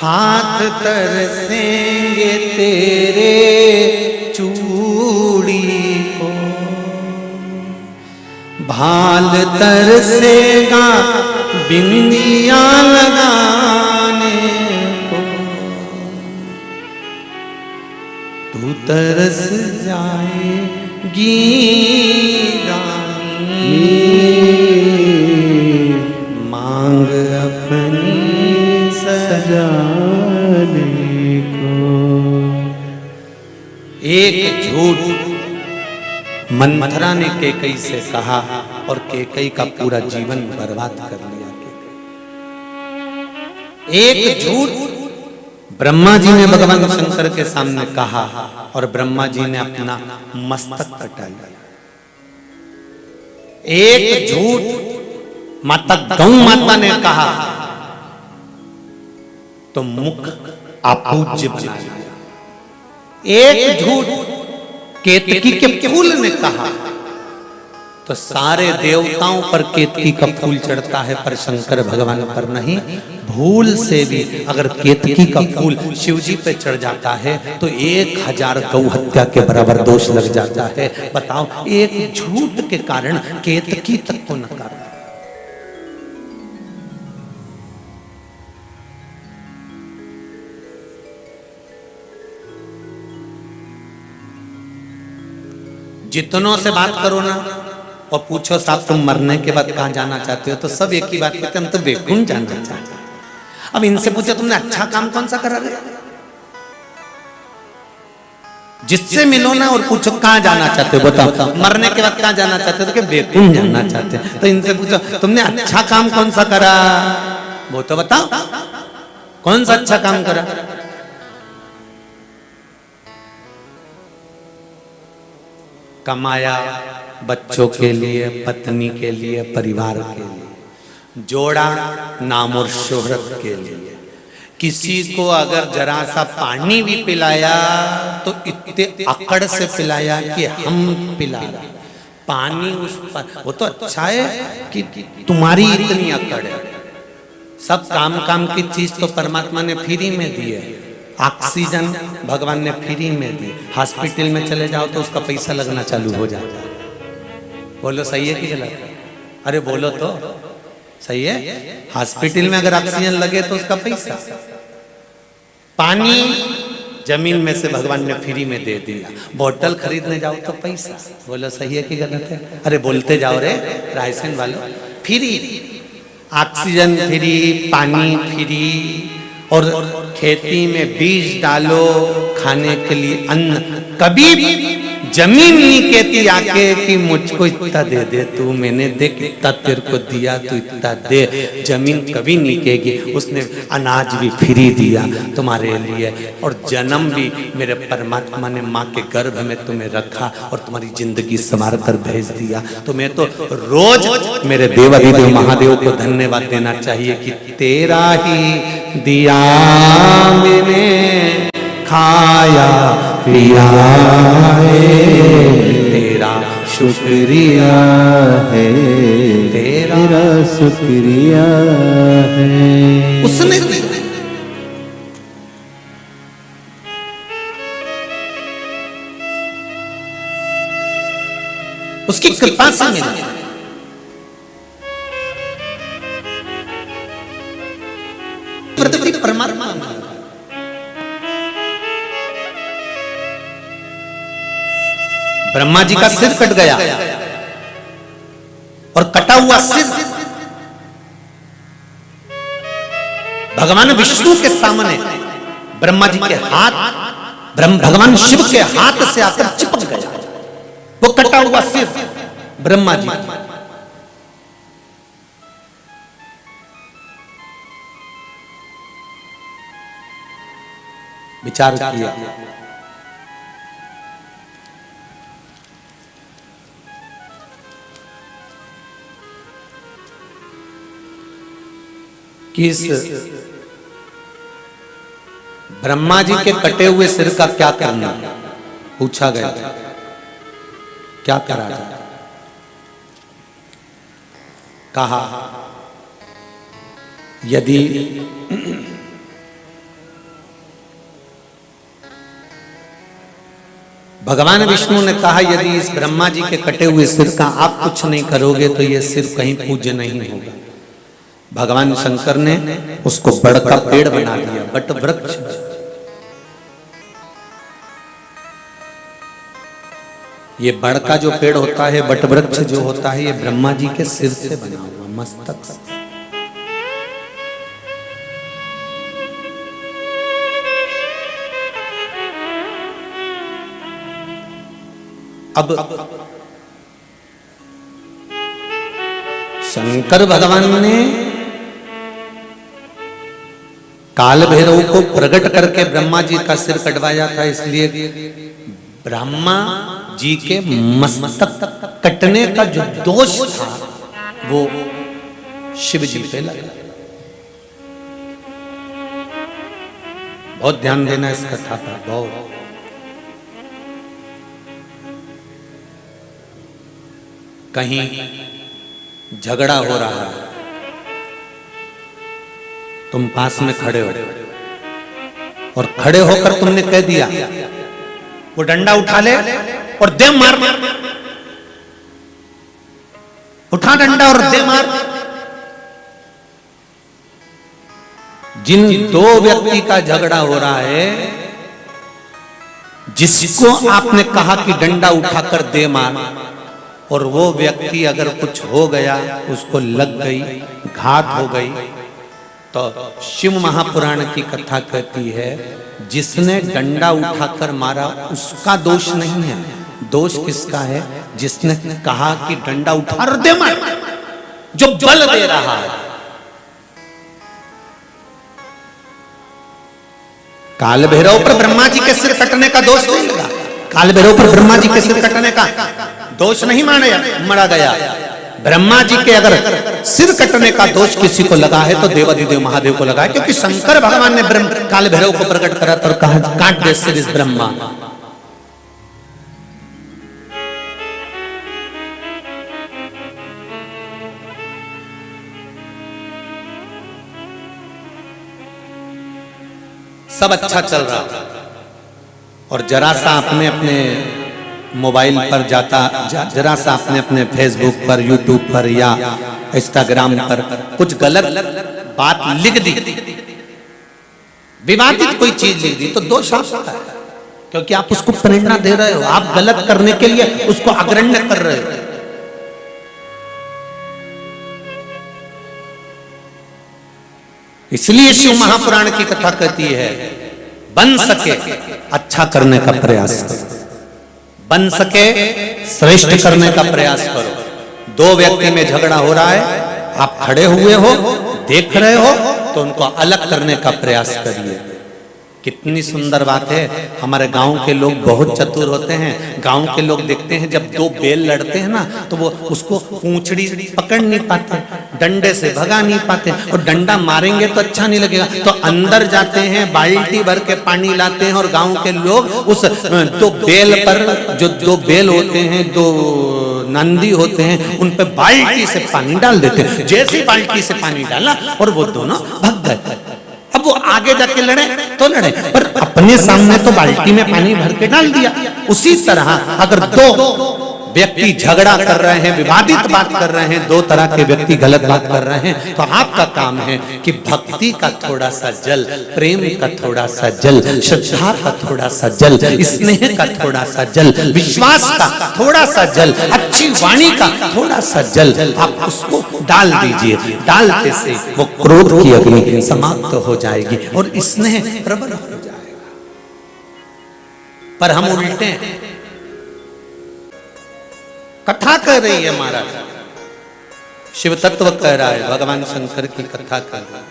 हाथ तरसेंगे तेरे चूड़ी को, भाल तरसेगा बिंदिया लगाने को, तू तरस जाएगी रानी, मांग अपनी सजाने को। एक झूठ मंथरा ने केकई से कहा और केकई का पूरा जीवन बर्बाद कर लिया। एक झूठ ब्रह्मा जी ने भगवान शंकर के सामने कहा और ब्रह्मा जी ने अपना मस्तक कटा लिया। एक झूठ माता गौ माता ने कहा तो मुख अपूज्य बना लिया। एक झूठ केतकी के फूल ने कहा तो सारे देवताओं पर केतकी का फूल चढ़ता है, पर शंकर भगवान पर नहीं। भूल से भी अगर केतकी का फूल शिव जी पे चढ़ जाता है तो 1000 गौ हत्या के बराबर दोष लग जाता है। बताओ, एक झूठ के कारण केतकी तक को नकार दिया। जितनों से बात करो ना और पूछो साहब तुम मरने के बाद कहां जाना चाहते हो, तो सब एक ही बात कहते हैं, हम तो वैकुंठ जाना चाहते हैं। अब इनसे पूछो तुमने अच्छा काम कौन सा करा रे? जिससे मिलो ना और पूछो कहां जाना चाहते हो, बताओ मरने के बाद कहां जाना चाहते हो, तो वैकुंठ जाना चाहते हैं। तो इनसे पूछो तुमने अच्छा काम कौन सा करा, वो तो बताओ कौन सा अच्छा काम करा। कमाया बच्चों के लिए, पत्नी के लिए, परिवार के लिए, जोड़ा नाम और शोहरत के लिए। किसी को अगर जरा सा पानी भी पिलाया तो इतने अकड़ से पिलाया कि हम पिला रहे पानी उस पर। वो तो अच्छा है कि तुम्हारी इतनी अकड़ है। सब काम काम की चीज तो परमात्मा ने फ्री में दी है। ऑक्सीजन भगवान ने फ्री में दी। हॉस्पिटल में चले जाओ तो उसका पैसा लगना चालू हो जाता है। बोलो सही है कि गलत? अरे बोलो तो सही है। हॉस्पिटल में अगर ऑक्सीजन लगे तो उसका पैसा। पानी जमीन में से भगवान ने फ्री में दे दिया। बोतल खरीदने जाओ तो पैसा। बोलो सही है कि गलत है? अरे बोलते जाओ रे रायसेन वालों। फ्री ऑक्सीजन फ्री, पानी फ्री, और खेती में बीज डालो, खाने के लिए अन्न। कभी जमीन नहीं कहती आके कि मुझको इतना दे दे तू, मैंने देख इतना तेरे को दिया तू इतना दे। जमीन कभी नहीं कहेगी। उसने अनाज भी फ्री दिया तुम्हारे लिए, और जन्म भी मेरे परमात्मा ने माँ के गर्भ में तुम्हें रखा और तुम्हारी जिंदगी संवार कर भेज दिया। तो मैं तो रोज मेरे देवाधिदेव महादेव को धन्यवाद देना चाहिए कि तेरा ही दिया मैंने खाया पिया है, तेरा शुक्रिया है, तेरा शुक्रिया है। उसने उसकी कृपा से मिला। पृथ्वी परमात्मा ब्रह्मा जी का सिर कट गया और कटा हुआ सिर भगवान विष्णु के सामने ब्रह्मा जी के हाथ भगवान शिव के हाथ से आकर चिपक गया। वो कटा हुआ सिर ब्रह्मा जी। विचार किया कि इस ब्रह्मा जी के कटे हुए सिर का क्या करना, पूछा गया क्या करा जाए। कहा यदि भगवान विष्णु ने कहा यदि इस ब्रह्मा जी के कटे हुए सिर का आप कुछ नहीं करोगे तो ये सिर कहीं पूज्य नहीं होगा। भगवान शंकर ने उसको बड़ का पेड़ बना दिया, बट वृक्ष। ये बड़ का जो पेड़ होता है, बट वृक्ष जो होता है, ये ब्रह्मा जी के सिर से बना हुआ, मस्तक से। अब शंकर भगवान ने काल भैरव को प्रकट करके ब्रह्मा जी का सिर कटवाया था, इसलिए ब्रह्मा जी के मस्तक कटने का जो दोष था वो शिव जी पे लगा। बहुत ध्यान देना इस कथा पर, बहुत। कहीं झगड़ा हो रहा है, तुम पास में खड़े हो और खड़े होकर तुमने कह दिया वो डंडा उठा ले और दे मार, उठा डंडा और दे मार। जिन दो व्यक्ति का झगड़ा हो रहा है, जिसको आपने कहा कि डंडा उठाकर दे मार, और वो व्यक्ति अगर कुछ हो गया, उसको लग गई, घात हो गई, तो शिव महापुराण की कथा कहती है जिसने डंडा उठाकर मारा उसका दोष नहीं है, दोष किसका है? जिसने कहा कि डंडा उठा और दे मार, जो बल दे रहा है। काल भैरव पर ब्रह्मा जी के सिर कटने का दोष नहीं लगा, काल भैरव पर ब्रह्मा जी के सिर कटने का दोष नहीं मरा गया। ब्रह्मा जी के अगर सिर कटने का दोष किसी को लगा है तो देवाधिदेव महादेव को लगा है, क्योंकि शंकर भगवान ने काल भैरव को प्रकट करा और कहा काट दे सिर इस ब्रह्मा। सब अच्छा चल रहा और जरा सा अपने अपने मोबाइल पर जरा सा अपने फेसबुक पर, यूट्यूब पर या इंस्टाग्राम पर कुछ गलत बात लिख दी, विवादित कोई चीज लिख दी, तो दोष आपका है, क्योंकि आप उसको प्रेरणा दे रहे हो, आप गलत करने के लिए उसको अग्रण्य कर रहे हो। इसलिए शिव महापुराण की कथा कहती है बन सके अच्छा करने का प्रयास करो, बन सके श्रेष्ठ करने का प्रयास करो। दो व्यक्ति में झगड़ा हो रहा है, आप खड़े हुए हो, देख रहे हो, तो उनको अलग करने का प्रयास करिए। कितनी सुंदर बात है। हमारे गांव के लोग बहुत चतुर होते हैं। गांव के लोग देखते हैं जब दो बैल लड़ते हैं ना, तो वो उसको पूंछड़ी पकड़ नहीं पाते, डंडे से भगा नहीं पाते, और डंडा मारेंगे तो अच्छा नहीं लगेगा, तो अंदर जाते हैं, बाल्टी भर के पानी लाते हैं, और गांव के लोग उस दो बैल पर, जो दो बैल होते हैं, दो नंदी होते हैं, उन पर बाल्टी से पानी डाल देते हैं। जैसे बाल्टी से पानी डाला और वो दोनों भग गए। अब वो आगे जाके लड़े तो लड़े, पर अपने सामने तो बाल्टी में पानी भर के डाल दिया। उसी तरह अगर दो व्यक्ति झगड़ा कर रहे हैं, विवादित बात कर रहे हैं, दो तरह के व्यक्ति गलत बात कर रहे हैं, तो आपका काम है कि भक्ति का थोड़ा सा जल, प्रेम का थोड़ा सा जल, श्रद्धा का थोड़ा सा जल, स्नेह का थोड़ा सा जल, विश्वास का थोड़ा सा जल, अच्छी वाणी का थोड़ा सा जल आप उसको डाल दीजिए। डालते से वो क्रोध की अग्नि समाप्त हो जाएगी और स्नेह प्रबल हो जाएगा। पर हम उल्टे हैं, कथा कह रही है महाराज, शिव तत्व कह रहा है, भगवान शंकर की कथा कर रहा है,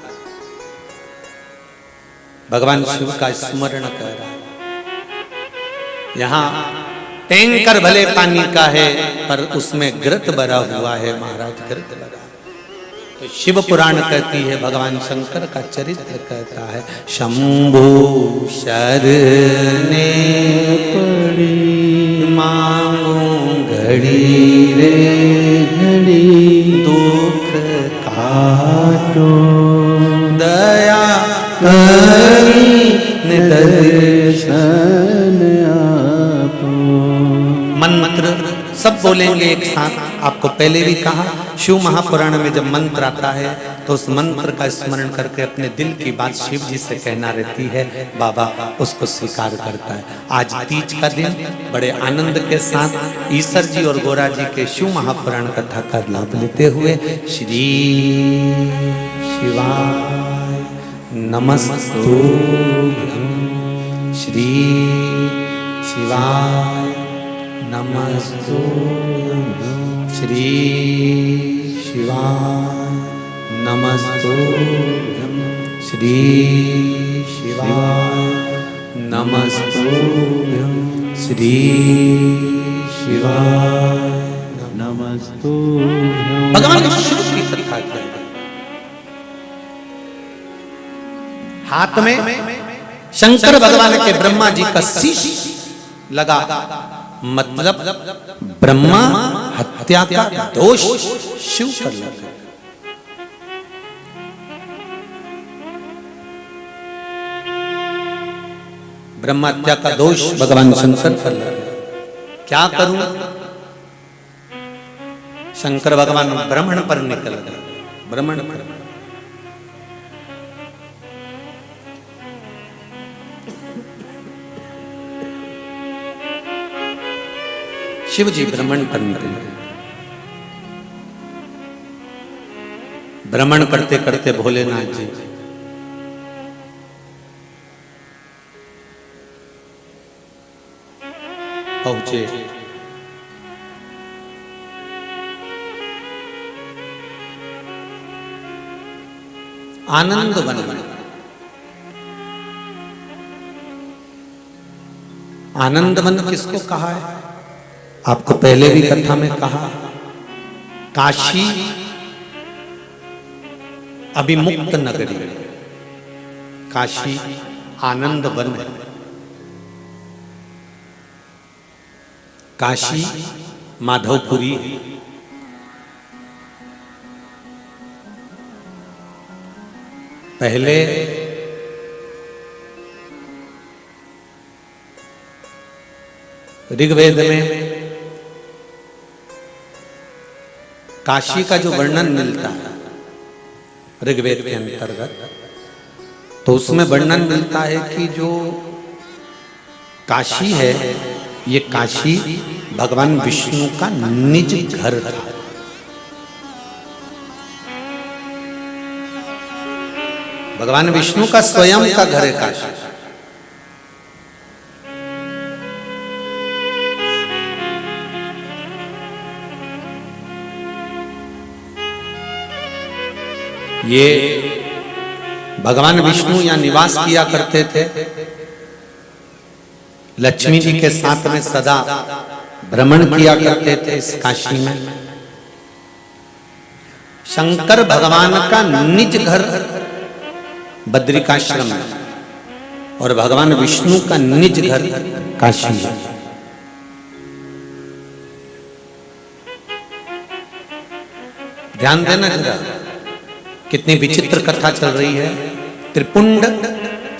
भगवान शिव का स्मरण कर रहा है। यहाँ टैंकर भले पानी का है, पर उसमें घृत भरा हुआ है महाराज, घृत भरा। तो शिव पुराण कहती है, भगवान शंकर का चरित्र कहता है, शंभु शरणे पड़ी मांगो घड़ी रे घड़ी, दुख काटो दया करी दर्शन आपो। मंत्र सब बोलेंगे एक साथ। आपको पहले भी कहा, शिव महापुराण में जब मंत्र आता है तो उस मंत्र का स्मरण करके अपने दिल की बात शिव जी से कहना रहती है, बाबा उसको स्वीकार करता है। आज तीज का दिन बड़े आनंद के साथ ईश्वर जी और गोरा जी के शिव महापुराण कथा का लाभ लेते हुए श्री शिवाय नमस्तुभ्यं, श्री शिवाय नमस्तुभ्यं, श्री शिवाय नमस्तुभ्यं, श्री शिवाय नमस्तुभ्यं, श्री शिवाय नमस्तुभ्यं। भगवान शिव की कथा करें। हाथ में शंकर भगवान के ब्रह्मा जी का शीश लगा, मतलब ब्रह्मा हत्या का दोष शिव कर लगा। ब्रह्मा हत्या का दोष भगवान शंकर कर लगा। क्या करूं? शंकर भगवान ब्रह्मण पर निकल गए। ब्रह्मण पर शिव जी ब्रह्मण पर निकले। भ्रमण करते करते भोलेनाथ जी पहुंचे। आनंद वन में। आनंद वन किसको कहा है? आपको पहले भी कथा में कहा, काशी अभिमुक्त नगरी, काशी आनंद वन है। काशी माधवपुरी है। पहले ऋग्वेद में काशी का जो वर्णन मिलता है ऋग्वेद के अंतर्गत, तो उसमें वर्णन मिलता है कि जो काशी है ये काशी भगवान विष्णु का निज घर था। भगवान विष्णु का स्वयं का घर है काशी। ये भगवान विष्णु यहाँ निवास किया करते थे। लक्ष्मी जी के साथ में सदा भ्रमण किया करते थे इस काशी में। शंकर भगवान का निज घर बद्रिकाश्रम है और भगवान विष्णु का निज घर काशी है। ध्यान देना जरा, कितनी विचित्र कथा चल रही है। त्रिपुंड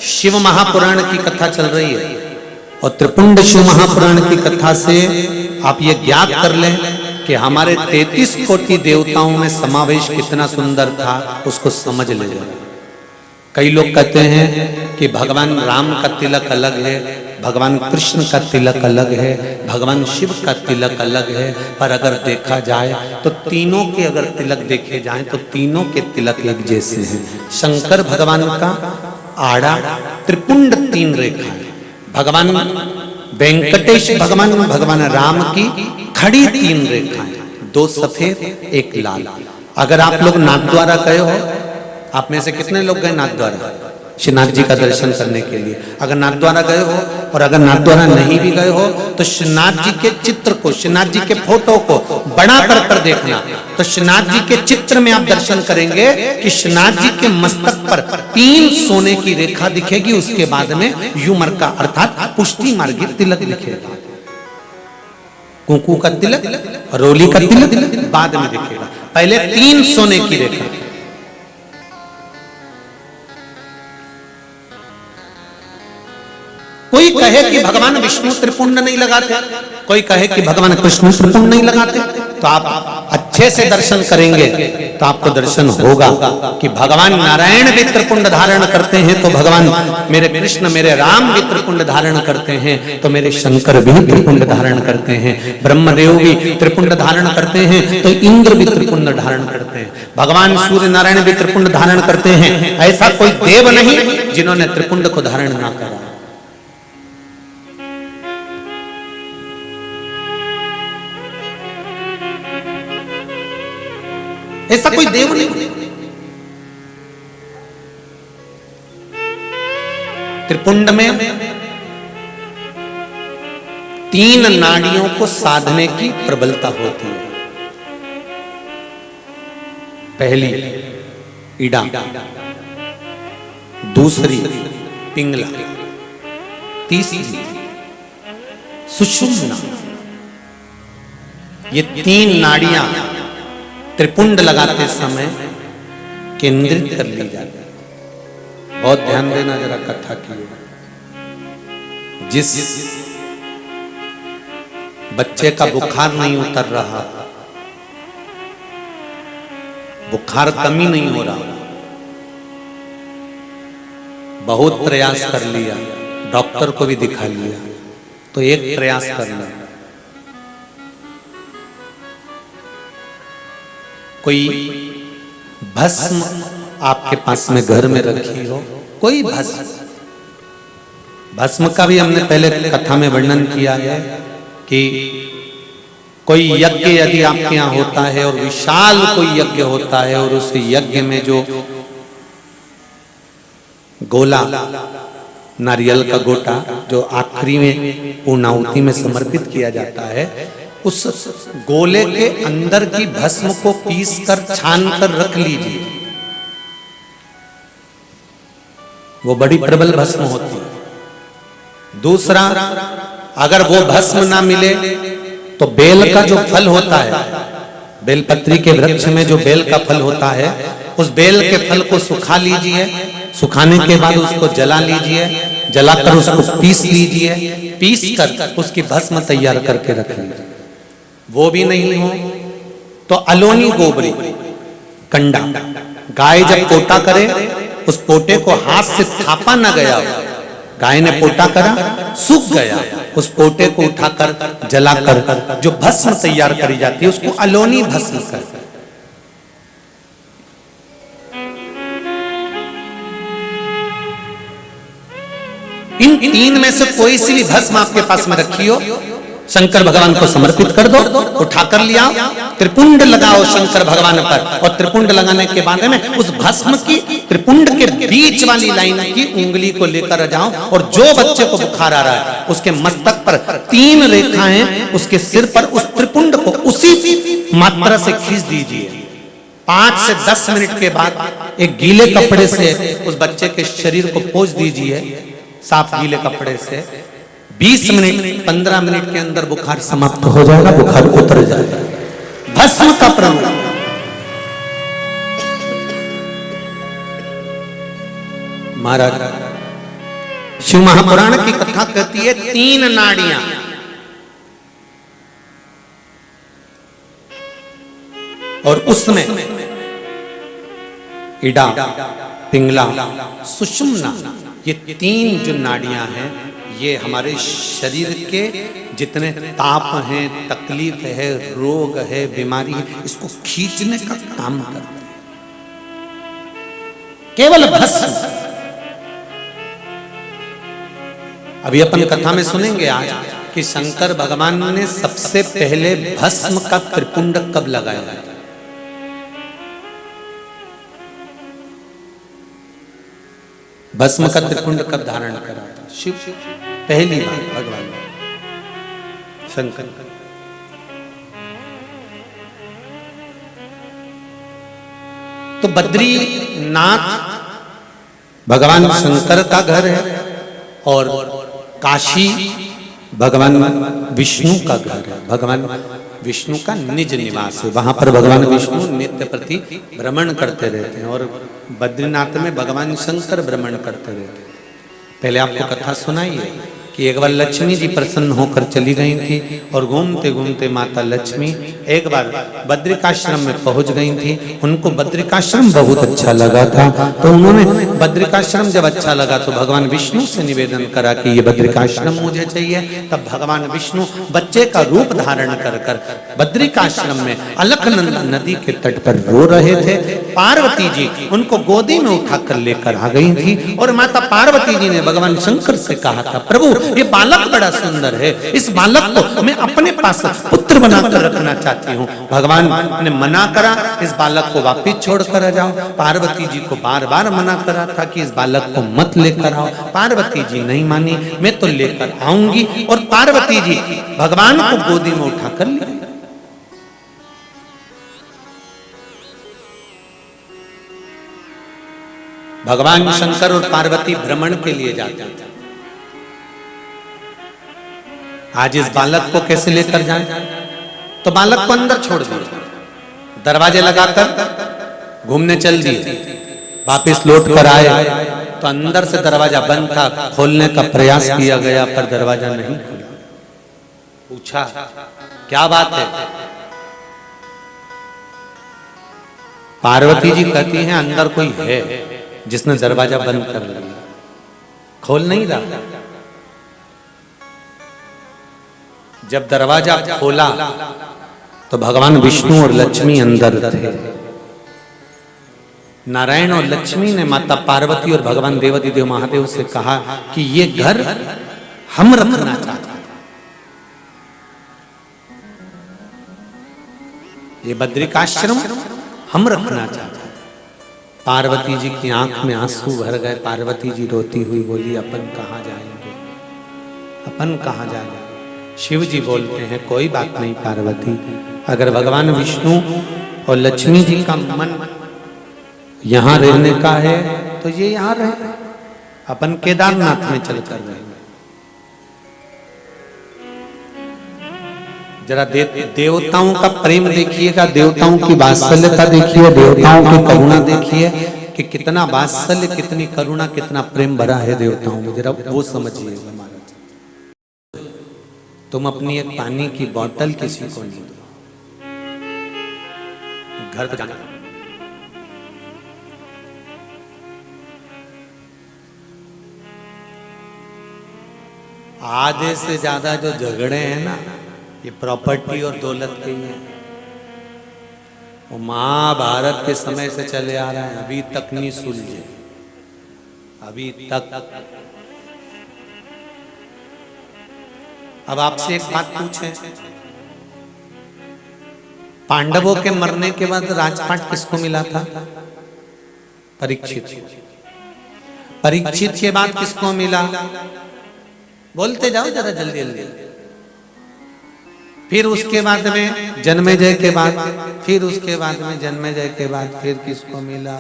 शिव महापुराण की कथा चल रही है और त्रिपुंड शिव महापुराण की कथा से आप ये ज्ञात कर लें कि हमारे 33 कोटि देवताओं में समावेश कितना सुंदर था, उसको समझ ले जाए। कई लोग कहते हैं कि भगवान राम का तिलक अलग है, भगवान कृष्ण का तिलक अलग है, भगवान शिव का तिलक अलग है, पर अगर देखा जाए तो तीनों के अगर तिलक देखे जाएं तो तीनों के तिलक एक जैसे हैं। शंकर भगवान का आड़ा त्रिपुंड 3 रेखा है, भगवान वेंकटेश भगवान भगवान राम की खड़ी 3 रेखाएं, 2 सफेद 1 लाल। अगर आप लोग नाथद्वारा गए हो, आप में से कितने लोग गए नाथद्वारा श्रीनाथ जी का दर्शन करने के लिए? अगर नाथद्वारा गए हो और अगर नाथद्वारा नहीं भी गए हो तो श्रीनाथ जी के चित्र को, श्रीनाथ जी के फोटो को बड़ा कर देखना, तो श्रीनाथ जी के चित्र में आप दर्शन करेंगे कि श्रीनाथ जी के मस्तक पर 3 सोने की रेखा दिखेगी, उसके बाद में यूमर का अर्थात पुष्टि मार्गी तिलक दिखेगा। कुंकू का तिलक, रोली का तिलक बाद में दिखेगा, पहले 3 सोने की रेखा। कोई कहे कि भगवान विष्णु त्रिपुंड नहीं लगाते, कोई कहे कि भगवान कृष्ण त्रिपुंड नहीं लगाते, तो आप अच्छे से दर्शन करेंगे तो आपको दर्शन होगा कि भगवान नारायण भी त्रिपुंड धारण करते हैं, तो भगवान मेरे कृष्ण मेरे राम भी त्रिपुंड धारण करते हैं, तो मेरे शंकर भी त्रिपुंड धारण करते हैं, ब्रह्मदेव भी त्रिपुंड धारण करते हैं, तो इंद्र भी त्रिपुंड धारण करते हैं, भगवान सूर्य नारायण भी त्रिपुंड धारण करते हैं। ऐसा कोई देव नहीं जिन्होंने त्रिपुंड को धारण ना करा। ऐसा कोई देव नहीं। त्रिपुंड में 3 नाड़ियों को साधने की प्रबलता होती है। पहली इड़ा, दूसरी पिंगला, तीसरी सुषुम्ना। ये 3 नाड़ियां त्रिपुंड लगाते समय केंद्रित कर ली जाती है। बहुत ध्यान देना जरा कथा की। जिस बच्चे का बुखार नहीं उतर रहा, बुखार कमी नहीं हो रहा, बहुत प्रयास कर लिया, डॉक्टर को भी दिखा लिया, तो एक प्रयास करना, कोई भस्म आपके पास में घर में रखी हो, कोई भस्म। भस्म का भी हमने पहले कथा में वर्णन किया है कि कोई यज्ञ यदि आपके यहाँ होता है और विशाल कोई यज्ञ होता है और उस यज्ञ में जो गोला, नारियल का गोटा जो आखिरी में पूर्णाहुति में समर्पित किया जाता है, उस गोले के अंदर की भस्म को पीसकर छानकर रख लीजिए। वो बड़ी प्रबल भस्म होती है। दूसरा, अगर वो भस्म ना मिले तो बेल का जो फल होता है, बेलपत्री के वृक्ष में जो बेल का फल होता है, उस बेल के फल को सुखा लीजिए। सुखाने के बाद उसको जला लीजिए, जलाकर उसको पीस लीजिए, पीस कर उसकी भस्म तैयार करके रख लीजिए। वो भी नहीं हो तो अलोनी गोबरी, कंडा, गाय जब पोटा करे उस पोटे को हाथ से थापा ना गया, गाय ने पोटा करा, सूख गया, उस पोटे को उठाकर जलाकर जो भस्म तैयार करी जाती है उसको अलोनी भस्म कहते हैं। इन 3 में से कोई सी भी भस्म आपके पास में रखी हो, शंकर भगवान को समर्पित कर दो, उठाकर लिया, त्रिपुंड लगाओ शंकर भगवान पर, और त्रिपुंड लगाने के बाद में उस भस्म की त्रिपुंड के बीच वाली लाइन की उंगली को लेकर जाओ, और जो बच्चे को बुखार आ रहा है उसके मस्तक पर 3 रेखाएं उसके सिर पर उस त्रिपुंड को उसी मात्रा से खींच दीजिए। 5 से 10 मिनट के बाद एक गीले कपड़े से उस बच्चे के शरीर को पोंछ दीजिए, साफ गीले कपड़े से। 20 मिनट 15 मिनट के अंदर बुखार समाप्त हो जाएगा, बुखार उतर जाएगा। भस्म का प्रयोग। महाराज शिव महापुराण की कथा कहती है 3 नाड़ियां, और उसमें इड़ा, पिंगला, सुषुम्ना, ये 3 जो नाड़ियां हैं, ये हमारे शरीर के जितने ताप हैं, तकलीफ है, रोग है, बीमारी है, इसको खींचने का काम करते हैं। केवल भस्म। अभी अपन कथा में सुनेंगे आज कि शंकर भगवान ने सबसे पहले भस्म का त्रिपुंड कब लगाया। भस्म का त्रिपुंड कब धारण करा था? शिव पहली बार भगवान शंकर। तो बद्रीनाथ भगवान शंकर का घर है और काशी भगवान विष्णु का घर है, भगवान विष्णु का निज निवास है। वहां पर भगवान विष्णु नित्य प्रति भ्रमण करते रहते हैं और बद्रीनाथ में भगवान शंकर भ्रमण करते रहते हैं। पहले आपको कथा सुनाई है कि एक बार लक्ष्मी जी प्रसन्न होकर चली गई थी और घूमते घूमते माता लक्ष्मी एक बार बद्रिकाश्रम में पहुंच गई थी। उनको बद्रिकाश्रम बहुत अच्छा लगा था, तो उन्होंने बद्रिकाश्रम जब अच्छा लगा तो भगवान विष्णु से निवेदन करा कि ये बद्रिकाश्रम मुझे चाहिए। तब भगवान विष्णु बच्चे का रूप धारण कर कर बद्रिकाश्रम में अलकनंदा नदी के तट पर रो रहे थे। पार्वती जी उनको गोदी में उठाकर लेकर आ गई थी और माता पार्वती जी ने भगवान शंकर से कहा था, प्रभु ये बालक बड़ा सुंदर है, इस बालक को मैं अपने पास पुत्र बनाकर रखना चाहती हूँ। भगवान ने मना करा, इस बालक को वापिस छोड़कर आ जाओ। पार्वती जी को बार बार मना करा था कि इस बालक को मत लेकर आओ। पार्वती जी नहीं मानी, मैं तो लेकर आऊंगी। और पार्वती जी भगवान को गोदी में उठाकर ले। भगवान शंकर और पार्वती भ्रमण के लिए जाते हैं। आज इस बालक को कैसे लेकर जाएं? तो बालक को अंदर छोड़ दिया, दरवाजे लगाकर घूमने चल दिए। वापिस लौट कर आए तो अंदर से दरवाजा बंद था। खोलने का प्रयास किया गया पर दरवाजा नहीं खुला। पूछा क्या बात है? पार्वती जी कहती हैं अंदर कोई है जिसने दरवाजा बंद कर लिया, खोल नहीं रहा। जब दरवाजा खोला तो भगवान विष्णु और लक्ष्मी अंदर थे। नारायण और लक्ष्मी ने माता पार्वती और भगवान देवाधिदेव महादेव से कहा कि ये घर हम रखना चाहते हैं, ये बद्रिकाश्रम हम रखना चाहते हैं। पार्वती जी की आंख में आंसू भर गए। पार्वती जी रोती हुई बोली, अपन कहाँ जाएंगे, अपन कहाँ जाएंगे? शिव जी बोलते हैं कोई बात नहीं पार्वती, अगर भगवान विष्णु और लक्ष्मी जी का मन यहाँ रहने का है तो ये यहाँ रहे, अपन केदारनाथ में चलकर रहेंगे। जरा देवताओं का प्रेम देखिएगा, देवताओं की वात्सल्यता देखिए, देवताओं की करुणा देखिए कि कितना वात्सल्य, कितनी करुणा, कितना प्रेम भरा है देवताओं में। जरा वो समझिएगा। तुम अपनी एक पानी की बोतल किसी को नहीं दो, घर पर जाना। आधे से ज्यादा जो झगड़े हैं ना, ये प्रॉपर्टी और दौलत के ही हैं। वो महाभारत के समय से चले आ रहे हैं, अभी तक नहीं सुलझे, अभी तक। अब आपसे एक बात पूछें, पांडवों के मरने के बाद राजपाट किसको मिला था? परीक्षित। परीक्षित के बाद किसको मिला? बोलते जाओ जरा जल्दी जल्दी। फिर उसके बाद में जन्मेजय के बाद, फिर उसके बाद में जन्मेजय के बाद फिर किसको मिला?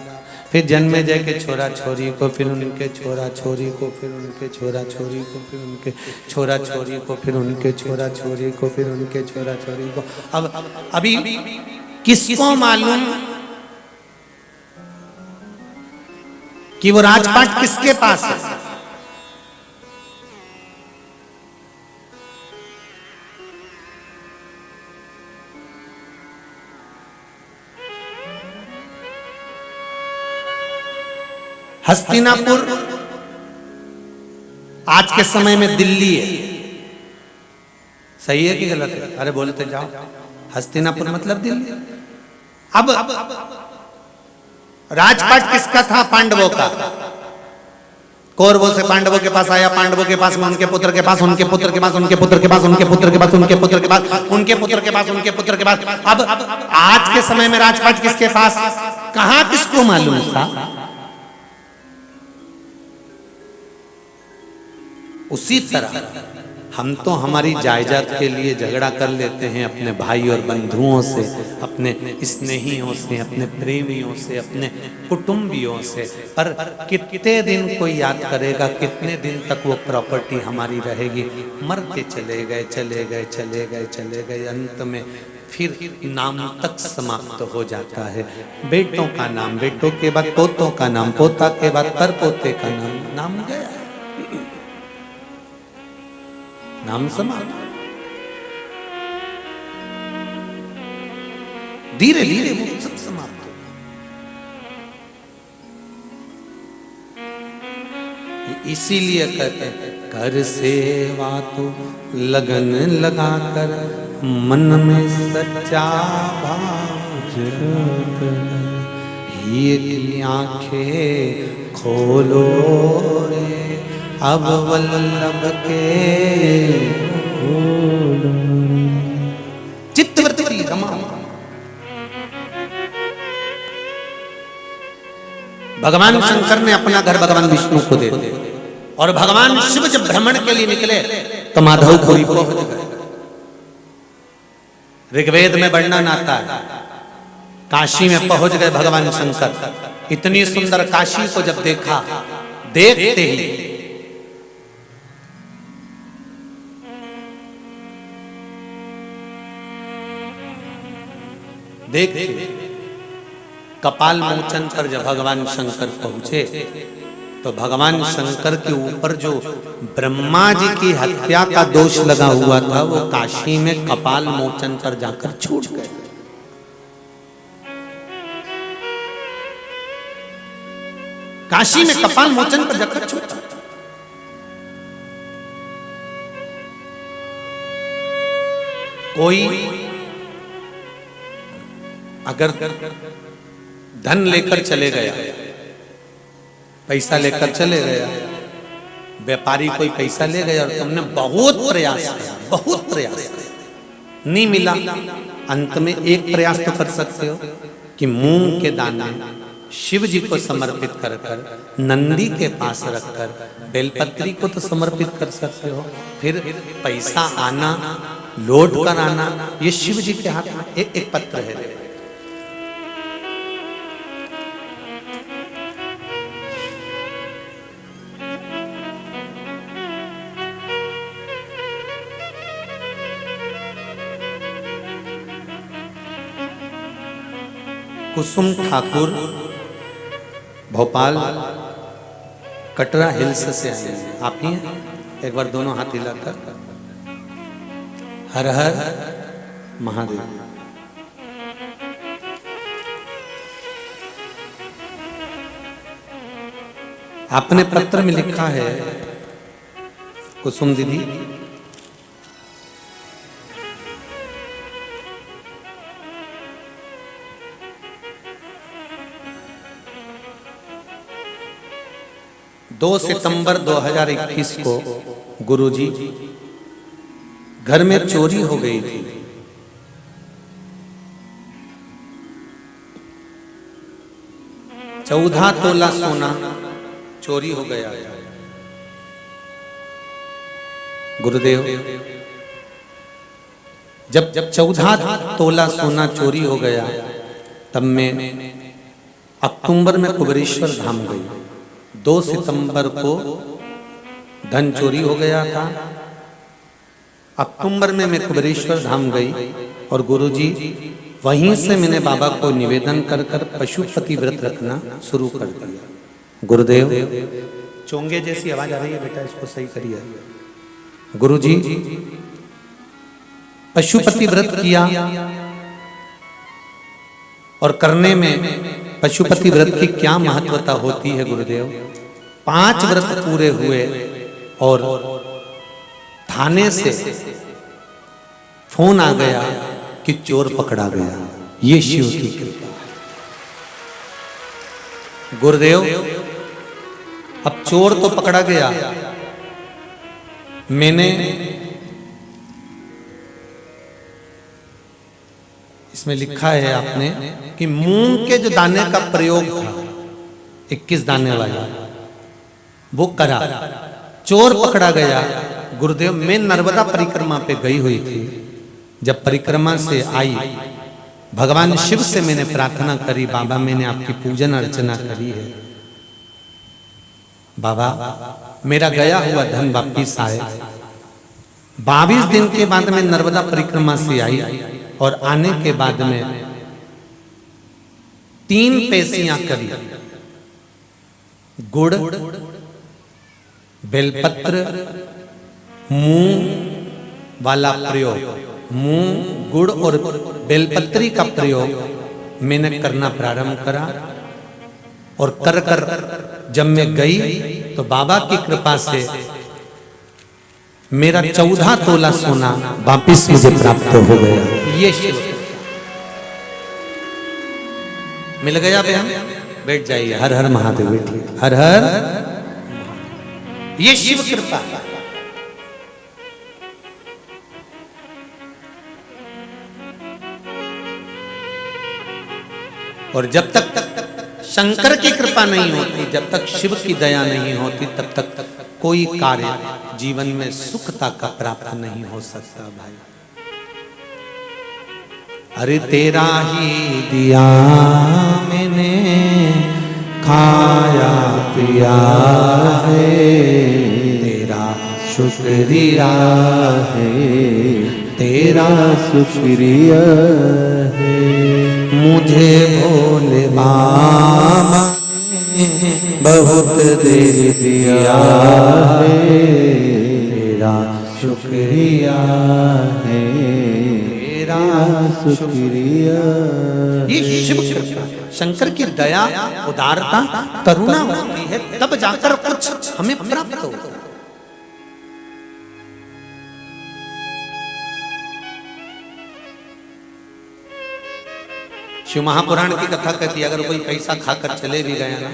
फिर जन्मेजय के छोरा छोरी को, फिर उनके छोरा छोरी को, फिर उनके छोरा छोरी को, फिर उनके छोरा छोरी को, फिर उनके छोरा छोरी को, फिर उनके छोरा छोरी को। अब अभी किसको मालूम कि वो राजपाट किसके पास है? हस्तिनापुर आज के समय में दिल्ली है। सही है कि गलत है? अरे बोलते जाओ। हस्तिनापुर मतलब दिल्ली। अब राजपाट किसका था? पांडवों का। कौरवों से पांडवों के पास आया, पांडवों के पास उनके पुत्र के पास, उनके पुत्र के पास, उनके पुत्र के पास, उनके पुत्र के पास, उनके पुत्र के पास, उनके पुत्र के पास, उनके पुत्र के पास। अब आज के समय में राजपाट किसके पास? कहां किसको मालूम था? उसी तरह हम तो हमारी जायदाद के लिए झगड़ा कर लेते हैं अपने भाई और बंधुओं से, अपने स्नेहियों से, अपने प्रेमियों से, अपने कुटुंबियों से। पर कितने दिन कोई याद करेगा? कितने दिन तक वो प्रॉपर्टी हमारी रहेगी? मरते चले गए, चले गए, चले गए, चले गए। अंत में फिर नाम तक समाप्त हो जाता है। बेटों का नाम, बेटों के बाद पोतों का नाम, पोता के बाद परपोते का नाम, नाम गया। नाम समाप्त। धीरे धीरे वो सब समाप्त हो। इसीलिए कहते हैं कर सेवा तो लगन लगाकर, मन में सच्चा भाव जगाकर, हीर की आंखें खोलो रे अब वल्लभ के खोलो। चित्तवृत्ति रमा। भगवान शंकर ने अपना घर भगवान विष्णु को दे दिया और भगवान शिव जब भ्रमण के लिए निकले तो माधवपुरी पहुंच गए। ऋग्वेद में वर्णन आता है काशी में पहुंच गए भगवान शंकर। इतनी सुंदर काशी को जब देखा, देखते ही कपाल मोचन पर जब भगवान शंकर पहुंचे तो भगवान शंकर के ऊपर जो ब्रह्मा जी की हत्या का दोष लगा हुआ था वो काशी में कपाल मोचन पर जाकर छूट गए। काशी में कपाल मोचन पर जाकर छूटा। कोई अगर धन लेकर चले गया, पैसा लेकर चले गया, व्यापारी कोई पैसा ले गया और तुमने बहुत प्रयास किया, नहीं मिला, अंत में एक प्रयास तो कर सकते हो कि मूंग के दाने शिव जी को समर्पित कर कर, नंदी के पास रखकर बेलपत्री को तो समर्पित कर सकते हो। फिर पैसा आना, लौट कर आना, ये शिव जी के हाथ में एक पत्र है। कुसुम ठाकुर भोपाल कटरा हिल्स से आए हैं। आप ही हैं? एक बार दोनों हाथ हिलाकर हर हर महादेव। आपने पत्र में लिखा है कुसुम दीदी, दो सितंबर 2021 को गुरुजी घर में चोरी हो गई थी। चौदह तोला सोना चोरी हो गया। गुरुदेव, जब 14 तोला सोना चोरी हो गया तब मैं अक्टूबर में कुबेरेश्वर धाम गई। 2 सितंबर को धन चोरी हो गया था। अक्टूबर में मैं कुबेरेश्वर धाम गई और गुरुजी वहीं से मैंने बाबा को निवेदन कर कर पशुपति व्रत रखना शुरू कर दिया। गुरुदेव, चोंगे जैसी आवाज आ रही है बेटा, इसको सही करिए। गुरुजी पशुपति व्रत किया और करने में पशुपति व्रत की क्या महत्वता होती है गुरुदेव। 5 व्रत पूरे हुए और थाने से फोन आ गया कि चोर पकड़ा गया। ये शिव की कृपा है गुरुदेव। अब चोर तो पकड़ा गया, मैंने इसमें लिखा है आपने कि मूंग के जो दाने का प्रयोग था 21 दाने वाला, वो करा, चोर पकड़ा गया। गुरुदेव, मैं नर्मदा परिक्रमा पे गई हुई थी। जब परिक्रमा से आई, भगवान शिव से मैंने प्रार्थना करी, बाबा मैंने आपकी पूजन अर्चना करी है, बाबा मेरा गया हुआ धन वापिस आए। 22 दिन के बाद मैं नर्मदा परिक्रमा से आई और आने के बाद में 3 पेशियां करी, गुड़, बेलपत्र मूंग वाला प्रयोग, मूंग गुड़ और बेलपत्री का प्रयोग मैंने करना प्रारंभ करा और कर कर जब मैं गई तो बाबा की कृपा से मेरा 14 तोला सोना वापिस मुझे प्राप्त हो गया। ये शिव मिल गया बहन, बैठ जाइए। हर हर महादेव, बैठिए। हर हर, ये शिव कृपा। और जब तक शंकर की कृपा नहीं होती, जब तक शिव की दया नहीं होती, तब तक कोई कार्य जीवन में सुखता का प्राप्त नहीं हो सकता भाई। अरे तेरा ही दिया मैंने खाया पिया है, तेरा शुक्रिया है, तेरा शुक्रिया है। मुझे भोले बाबा ने बहुत दे दिया है, तेरा शुक्रिया है, तेरा शुक्रिया। ये शिव शंकर की दया, उदारता, करुणा होती है, तब जाकर कुछ हमें प्राप्त होता है। शिव महापुराण की कथा कहती है, अगर कोई पैसा खाकर चले भी गया ना,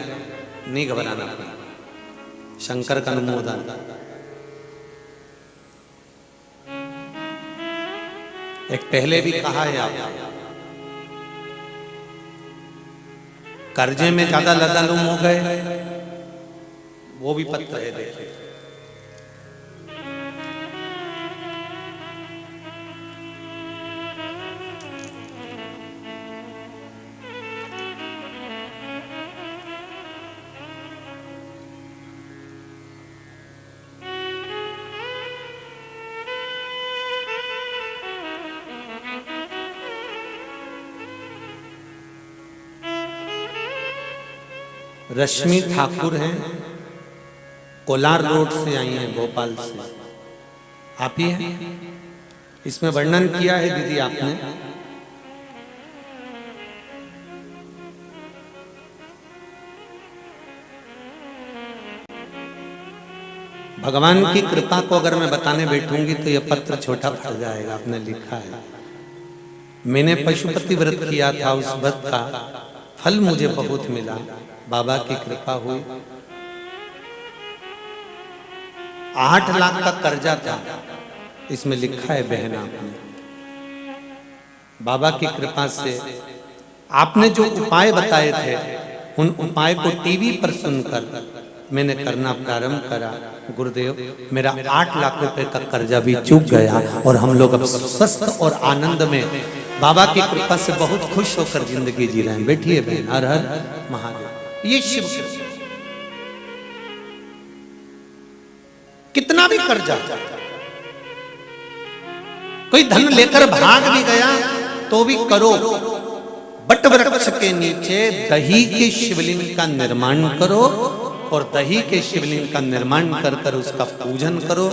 नहीं घबराना, शंकर का अनुमोदन। एक पहले भी कहा है, आप कर्जे में ज्यादा लदालुम हो गए, वो भी पत्र है, देखिए। रश्मि ठाकुर हैं, कोलार रोड से आई हैं, भोपाल से। आप ही हैं? इसमें वर्णन किया है दीदी आपने। भगवान की कृपा को अगर मैं बताने बैठूंगी तो यह पत्र छोटा पड़ जाएगा। आपने लिखा है, मैंने पशुपति व्रत किया था, उस व्रत का फल मुझे बहुत मिला, बाबा की कृपा हुई। 8 लाख का कर्जा था, इसमें लिखा है बहन आपने। बाबा की कृपा से आपने जो उपाय बताए थे, उन उपाय को टीवी पर सुनकर मैंने करना प्रारंभ करा। गुरुदेव, मेरा 8 लाख रुपए का कर्जा भी चूक गया और हम लोग अब स्वस्थ और आनंद में बाबा की कृपा से बहुत खुश होकर जिंदगी जी रहे हैं। बैठिए बहन। हर हर महादेव। ये शिव कितना भी कर्जा, कोई धन लेकर भाग भी गया तो भी करो। बट वृक्ष के नीचे दही के शिवलिंग का निर्माण करो और दही के शिवलिंग का निर्माण कर कर उसका पूजन करो,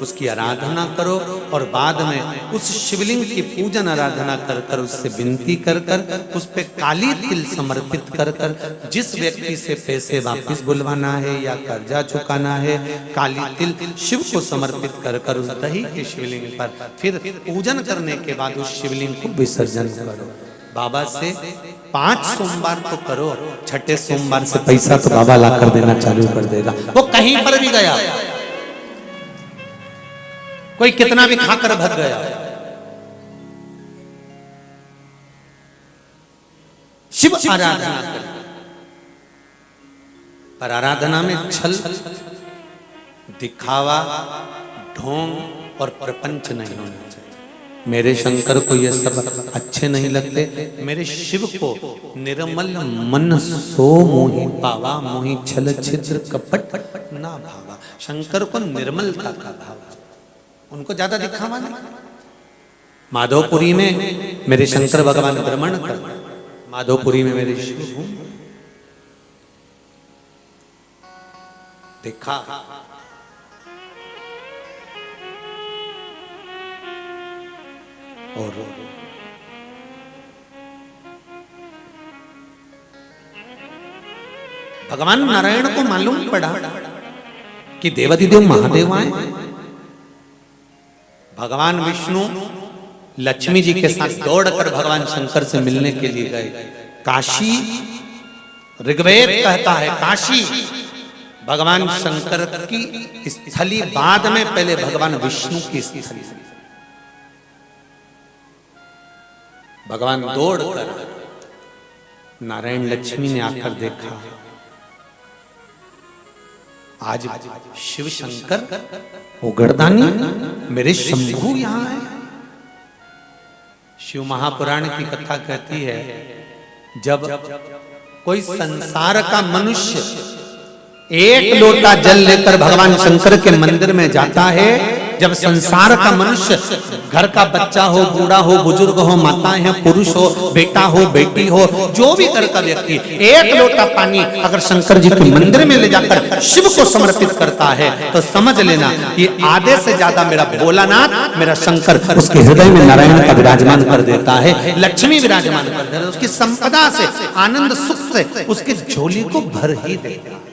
उसकी आराधना करो और बाद में उस शिवलिंग की पूजन आराधना कर कर उससे विनती कर कर उस पे काली तिल समर्पित कर कर जिस व्यक्ति से पैसे वापस बुलवाना है या कर्जा चुकाना है, काली तिल शिव को समर्पित कर कर उस दही के शिवलिंग पर फिर पूजन करने के बाद उस शिवलिंग को विसर्जन करो। बाबा से 5 सोमवार तो करो, छठे सोमवार से पैसा तो बाबा ला कर देना चालू कर देगा। वो कहीं पर भी गया, कोई कितना भी खाकर भग गया, शिव आराधना कर, पर आराधना में छल, दिखावा, ढोंग और प्रपंच नहीं होना चाहिए। मेरे शंकर को ये सब अच्छे नहीं लगते। मेरे शिव को निर्मल मन सो मोहि पावा, मोहि छल छिद्र कपट ना भावा। शंकर को निर्मलता का भाव, उनको ज्यादा दिखावा नहीं। माधोपुरी में मेरे शंकर भगवान भ्रमण कर, माधोपुरी में मेरे शिव घूम देखा, और भगवान नारायण को मालूम पड़ा कि देवाधिदेव महादेव आए। भगवान विष्णु लक्ष्मी जी के साथ दौड़कर भगवान शंकर से मिलने के लिए गए। काशी, ऋग्वेद कहता है काशी भगवान शंकर की स्थली, बाद में पहले भगवान विष्णु की स्थली। भगवान दौड़कर, नारायण लक्ष्मी ने आकर देखा, आज शिव शंकर उगड़दानी मेरे शंभु यहां है। शिव महापुराण की कथा कहती है, जब कोई संसार का मनुष्य एक लोटा जल लेकर भगवान शंकर के मंदिर में जाता है, जब संसार का मनुष्य, घर का बच्चा हो, बूढ़ा हो, बुजुर्ग हो, माताएं हैं, पुरुष हो, बेटा हो, बेटी हो, जो भी घर का व्यक्ति एक लोटा पानी अगर शंकर जी के मंदिर में ले जाकर शिव को समर्पित करता है, तो समझ लेना ये आधे से ज्यादा मेरा भोलानाथ, मेरा शंकर उसके हृदय में नारायण का विराजमान कर देता है, लक्ष्मी विराजमान कर देता है, उसकी संपदा से, आनंद सुख से उसकी झोली को भर ही देता है।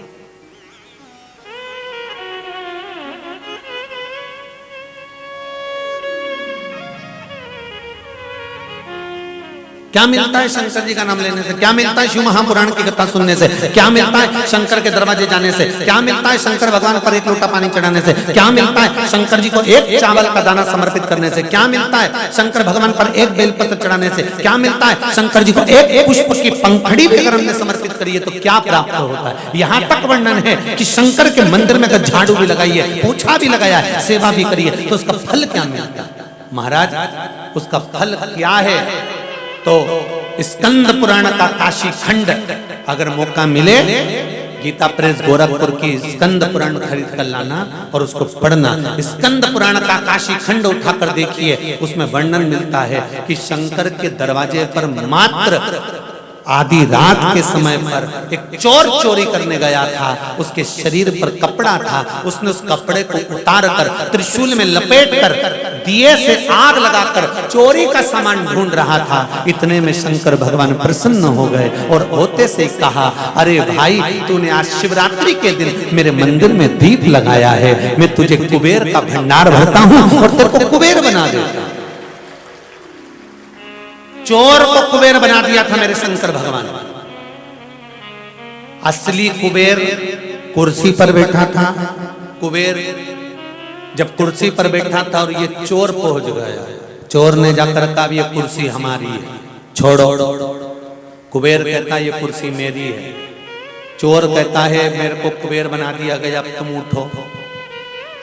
क्या मिलता है शंकर जी का नाम लेने से? क्या मिलता है शिव महापुराण की कथा सुनने से? क्या मिलता है शंकर के दरवाजे जाने से? क्या मिलता है शंकर भगवान पर एक लोटा पानी चढ़ाने से? क्या मिलता है शंकर जी को एक चावल का दाना समर्पित करने से? क्या मिलता है शंकर भगवान पर एक बेलपत्र चढ़ाने से? क्या मिलता है शंकर जी को एक पुष्प की पंखड़ी भी अगर हमने समर्पित करी है तो क्या प्राप्त होता है? यहाँ तक वर्णन है कि शंकर के मंदिर में अगर झाड़ू भी लगाई है, पोछा भी लगाया है, सेवा भी करी है, तो उसका फल क्या मिलता है? महाराज उसका फल क्या है? तो स्कंद पुराण का काशी खंड अगर मौका मिले, गीता प्रेस गोरखपुर की स्कंद पुराण खरीद कर लाना और उसको पढ़ना। स्कंद पुराण का काशी खंड उठाकर देखिए, उसमें वर्णन मिलता है कि शंकर के दरवाजे पर मात्र आधी रात के समय पर एक चोर चोरी करने गया था, उसके शरीर पर कपड़ा था, उसने उस कपड़े को उतार कर त्रिशूल में लपेट कर दिए से आग लगाकर चोरी का सामान ढूंढ रहा था। इतने में शंकर भगवान प्रसन्न हो गए और होते से कहा, अरे भाई तूने आज शिवरात्रि के दिन मेरे मंदिर में दीप लगाया है, मैं तुझे कुबेर का भंडार भरता हूं और तेरे को कुबेर बना देता हूं। चोर को कुबेर बना दिया था मेरे शंकर भगवान। असली कुबेर कुर्सी पर बैठा था। कुबेर जब कुर्सी पर बैठा था और ये चोर पहुंच गया, चोर ने जाकर कहा ये कुर्सी हमारी है, छोड़ो। कुबेर कहता ये कुर्सी मेरी है। चोर कहता है मेरे को कुबेर बना दिया गया, अब तुम उठो।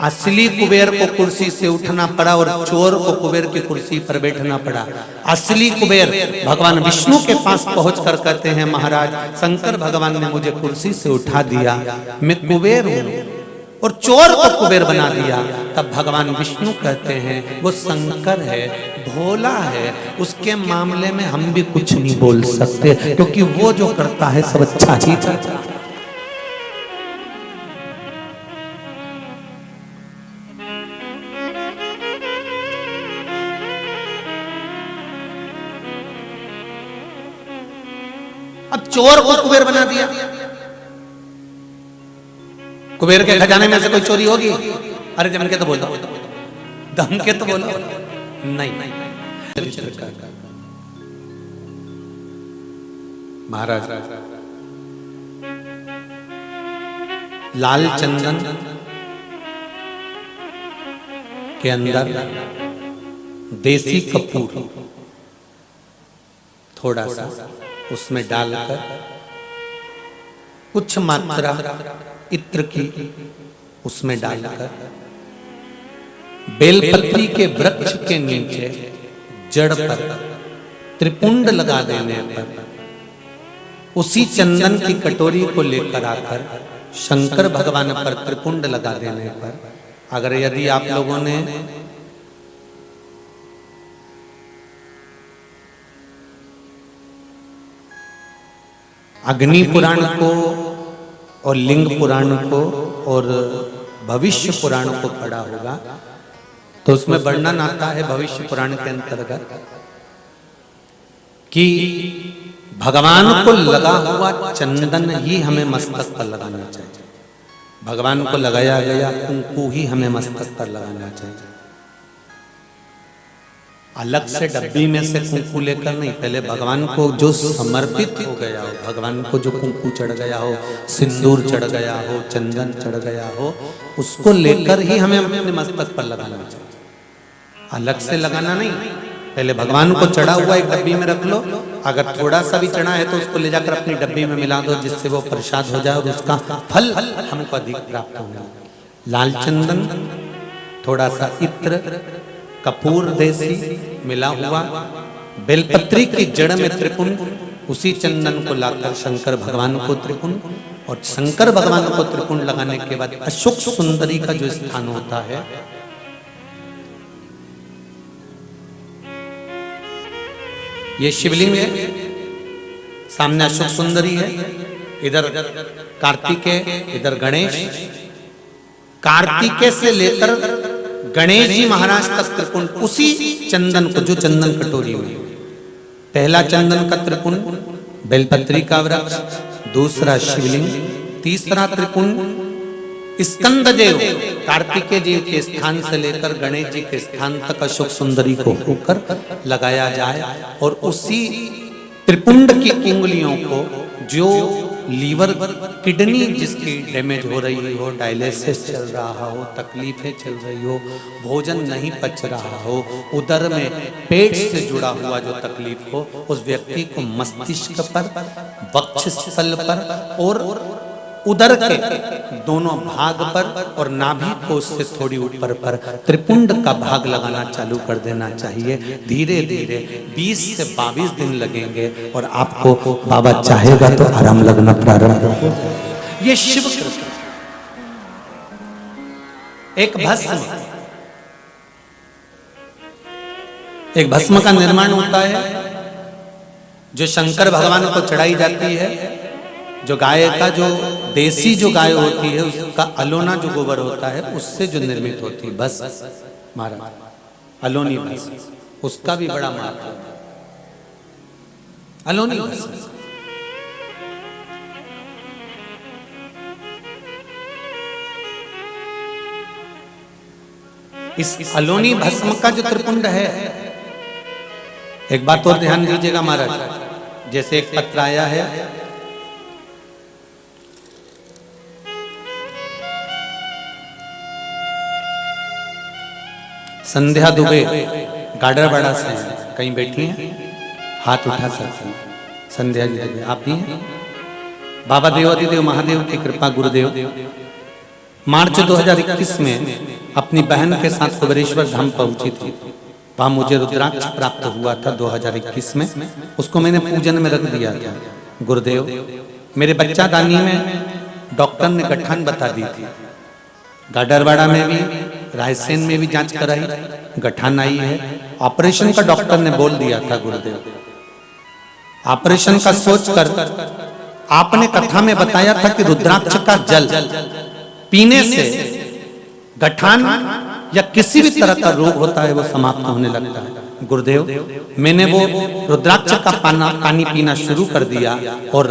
असली कुबेर को कुर्सी से उठना पड़ा और चोर को कुबेर की कुर्सी पर बैठना पड़ा। असली कुबेर भगवान विष्णु के पास पहुंचकर कहते हैं, महाराज शंकर भगवान ने मुझे कुर्सी से उठा दिया, मैं कुबेर हूं, और चोर को कुबेर बना दिया। तब भगवान विष्णु कहते हैं वो शंकर है, भोला है, उसके मामले में हम भी कुछ नहीं बोल सकते, क्योंकि वो जो करता है सब अच्छा ही करता है। अब चोर को कुबेर बना दिया। कुबेर के खजाने में से कोई चोरी होगी? अरे जम के तो बोलो, दम के तो बोलो, नहीं। महाराज लाल चंदन के अंदर देसी कपूर थोड़ा सा उसमें डालकर कुछ मात्रा इत्र की उसमें डालकर बेलपत्री के वृक्ष के नीचे जड़ पर त्रिपुंड लगा देने पर उसी चंदन की कटोरी को लेकर आकर शंकर भगवान पर त्रिपुंड लगा देने पर, अगर यदि आप लोगों ने अग्नि पुराण को और लिंग पुराण को और भविष्य पुराण को पढ़ा होगा, तो उसमें वर्णन आता है भविष्य पुराण के अंतर्गत कि भगवान को लगा हुआ चंदन ही हमें मस्तक पर लगाना चाहिए। भगवान को लगाया गया कुंकू ही हमें मस्तक पर लगाना चाहिए। अलग से डब्बी में से कुंकू लेकर नहीं, पहले भगवान को जो समर्पित हो गया हो, भगवान को जो कुंकू चढ़ गया हो, सिंदूर चढ़ गया हो, चंदन चढ़ गया हो, उसको लेकर ही हमें अपने मस्तक पर लगाना चाहिए। अलग से लगाना नहीं। पहले भगवान को चढ़ा हुआ एक डब्बी में रख लो, अगर थोड़ा सा भी चढ़ा है तो उसको ले जाकर अपनी डब्बी में मिला दो, जिससे वो प्रसाद हो जाए और उसका फल हमको अधिक प्राप्त होगा। लाल चंदन, थोड़ा सा इत्र, कपूर देसी मिला हुआ, बेलपत्री की जड़ में त्रिपुंड, उसी चंदन को लाकर शंकर भगवान को त्रिपुंड, और शंकर भगवान को त्रिपुंड लगाने के बाद अशोक सुंदरी का जो स्थान होता है, ये शिवलिंग है, सामने अशोक सुंदरी है, इधर कार्तिकेय, इधर गणेश। कार्तिकेय से लेकर गणेश जी महाराज तक त्रिपुंड उसी चंदन को, जो चंदन कटोरी में, पहला चंदन का त्रिपुंड बेलपत्री का वृक्ष, दूसरा शिवलिंग, तीसरा त्रिपुंड स्कंददेव कार्तिकेय जी के स्थान से लेकर गणेश जी के स्थान तक अशोक सुंदरी को होकर लगाया जाए, और उसी त्रिपुंड की उंगलियों को, जो लीवर किडनी जिसकी डैमेज हो रही हो, डायलिसिस चल रहा हो, तकलीफें चल रही हो, भोजन नहीं पच रहा हो, उदर में पेट से जुड़ा हुआ जो तकलीफ हो, उस व्यक्ति को मस्तिष्क पर, वक्षस्थल पर और उदर के दोनों भाग पर और नाभि कोश से थोड़ी ऊपर पर त्रिपुंड का भाग लगाना चालू कर देना चाहिए। धीरे धीरे 20 से 22 दिन लगेंगे और आपको बाबा चाहेगा तो आराम लगना प्रारंभ हो जाएगा। ये शिव कृपा। एक भस्म का निर्माण होता है जो शंकर भगवान को चढ़ाई जाती है। जो गाय का, जो देसी जो गाय होती है, उसका अलोना जो गोबर होता है, उससे जो निर्मित होती है बस महाराज अलोनी बस, उसका भी बड़ा महत्व है। अलोनी बस इस अलोनी भस्म का जो त्रिपुंड है, एक बात और ध्यान दीजिएगा महाराज, जैसे एक पत्र आया है, संध्या दुबे गाडरवाड़ा से कहीं बैठी हैं, हाथ उठा सकते हैं। संध्या जी दुबे आप भी हैं? बाबा देवादिदेव महादेव की कृपा, गुरुदेव मार्च 2021 में अपनी बहन के साथ कुबेरेश्वर धाम पहुंची थी। वहां मुझे रुद्राक्ष प्राप्त हुआ था 2021 में, उसको मैंने पूजन में रख दिया था। गुरुदेव मेरे बच्चा दानी में डॉक्टर ने गठान बता दी थी, गाडरवाड़ा में भी, रायसेन में भी जांच कराई, गठान आई है। ऑपरेशन का डॉक्टर ने बोल दिया था गुरुदेव, ऑपरेशन का सोचकर आपने कथा में बताया था कि रुद्राक्ष का जल पीने से गठान या किसी भी तरह का रोग होता है वो समाप्त होने लगता है। गुरुदेव मैंने वो रुद्राक्ष का पानी पीना शुरू कर दिया और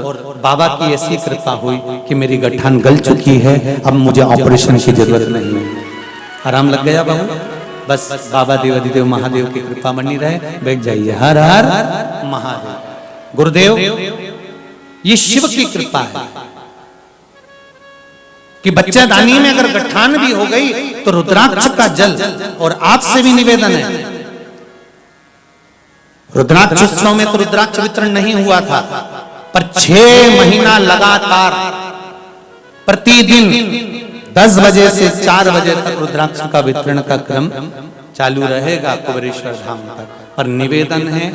बाबा की ऐसी कृपा हुई कि मेरी गठान गल चुकी है, अब मुझे ऑपरेशन की जरूरत नहीं है। आराम लग गया बाबू, बस बाबा देवादिदेव महादेव की कृपा बनी रहे, बैठ जाइए। हर हर महादेव। गुरुदेव ये शिव की कृपा है कि बच्चा दानी में अगर गठान भी हो गई तो रुद्राक्ष का जल, और आपसे भी निवेदन है, रुद्राक्ष उत्सव में तो रुद्राक्ष वितरण नहीं हुआ था, पर 6 महीना लगातार प्रतिदिन 10 बजे से 4 बजे तक रुद्राक्ष का वितरण का क्रम चालू रहेगा कुबेरेश्वर धाम पर। पर निवेदन है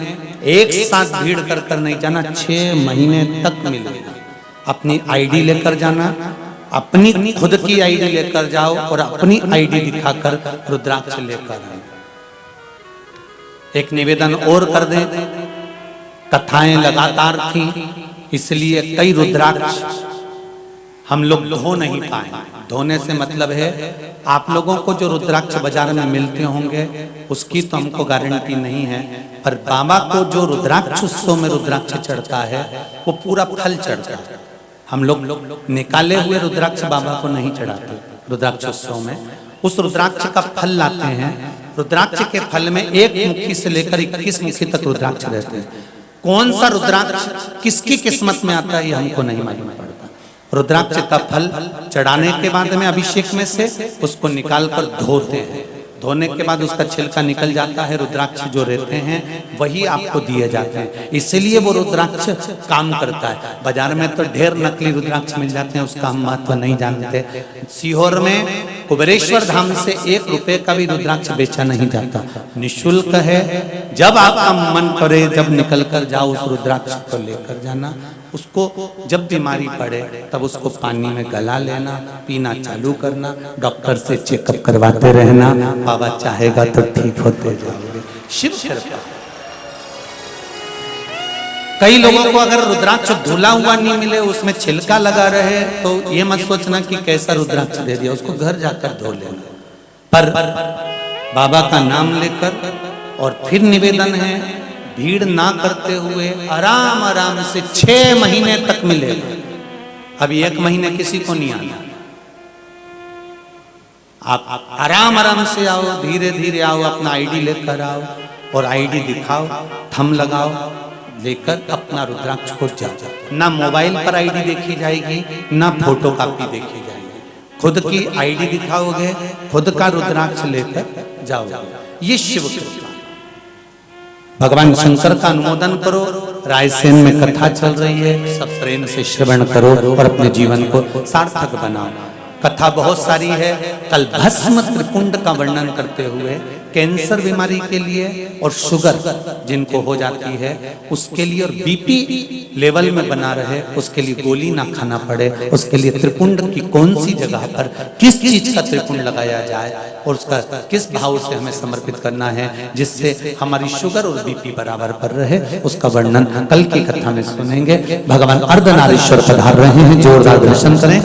एक साथ भीड़ कर नहीं जाना, 6 महीने तक मिलेगा। अपनी आईडी लेकर जाना, अपनी खुद की आईडी लेकर जाओ और अपनी आईडी दिखाकर रुद्राक्ष लेकर आना। एक निवेदन और कर दे, कथाएं लगातार थी इसलिए कई रुद्राक्ष हम लोग धो नहीं पाए। धोने से मतलब है आप लोगों को जो रुद्राक्ष बाजार में मिलते होंगे उसकी तो हमको गारंटी नहीं है, पर बाबा को जो रुद्राक्ष उत्सव में रुद्राक्ष चढ़ता है वो पूरा फल चढ़ता है। हम लोग निकाले हुए रुद्राक्ष बाबा को नहीं चढ़ाते। रुद्राक्ष उत्सव में उस रुद्राक्ष का फल लाते हैं। रुद्राक्ष के फल में 1 मुट्ठी से लेकर 21 मुट्ठी तक रुद्राक्ष रहते हैं। कौन सा रुद्राक्ष किसकी किस्मत में आता है ये हमको नहीं मालूम पड़ता। रुद्राक्ष का फल चढ़ाने के बाद में अभिषेक में से उसको निकालकर धोते हैं। धोने के बाद उसका छिलका निकल जाता है। रुद्राक्ष जो रहते हैं वही आपको दिए जाते हैं, इसलिए वो रुद्राक्ष काम करता है। बाजार में तो ढेर नकली रुद्राक्ष मिल जाते हैं, उसका हम महत्व नहीं जानते। सीहोर में कुबेरेश्वर धाम से 1 रुपए का भी रुद्राक्ष बेचा नहीं जाता, निःशुल्क है। जब आपका मन करे जब निकल कर जाओ उस रुद्राक्ष को लेकर जाना। उसको जब बीमारी पड़े तब उसको पानी में गला लेना, पीना चालू करना, डॉक्टर से चेकअप करवाते रहना। बाबा चाहेगा तो ठीक होते जाओगे। शिव कृपा। कई लोगों को अगर रुद्राक्ष धुला हुआ नहीं मिले, उसमें छिलका लगा रहे, तो ये मत सोचना कि कैसा रुद्राक्ष दे दिया, उसको घर जाकर धो लेना। पर बाबा का नाम लेकर और फिर निवेदन है भीड़ ना करते हुए आराम आराम से 6 महीने तक मिलेगा। अभी 1 महीने किसी को नहीं आना। आप आराम आराम से आओ, धीरे धीरे आओ, अपना आईडी लेकर आओ और आईडी दिखाओ, थंब लगाओ, लेकर अपना रुद्राक्ष को जाओ। ना मोबाइल पर आईडी देखी जाएगी, ना फोटो कॉपी देखी जाएगी। खुद की आईडी दिखाओगे, खुद का रुद्राक्ष लेकर जाओगे। ये शिव कृपा। भगवान शंकर का अनुमोदन करो। रायसेन में कथा चल रही है, सब प्रेम से श्रवण करो और अपने जीवन को सार्थक बनाओ। कथा बहुत सारी है। कल भस्म त्रिपुंड का वर्णन करते हुए कैंसर बीमारी के लिए और शुगर जिनको हो जाती है उसके लिए, और बीपी लेवल में बना रहे उसके लिए गोली ना खाना पड़े, उसके लिए त्रिपुंड की कौन सी जगह पर किस चीज का त्रिपुंड लगाया जाए और उसका किस भाव से हमें समर्पित करना है जिससे हमारी शुगर और बीपी बराबर पर रहे, उसका वर्णन कल की कथा में सुनेंगे। भगवान अर्धनारीश्वर पधार रहे हैं, जोरदार दर्शन करें।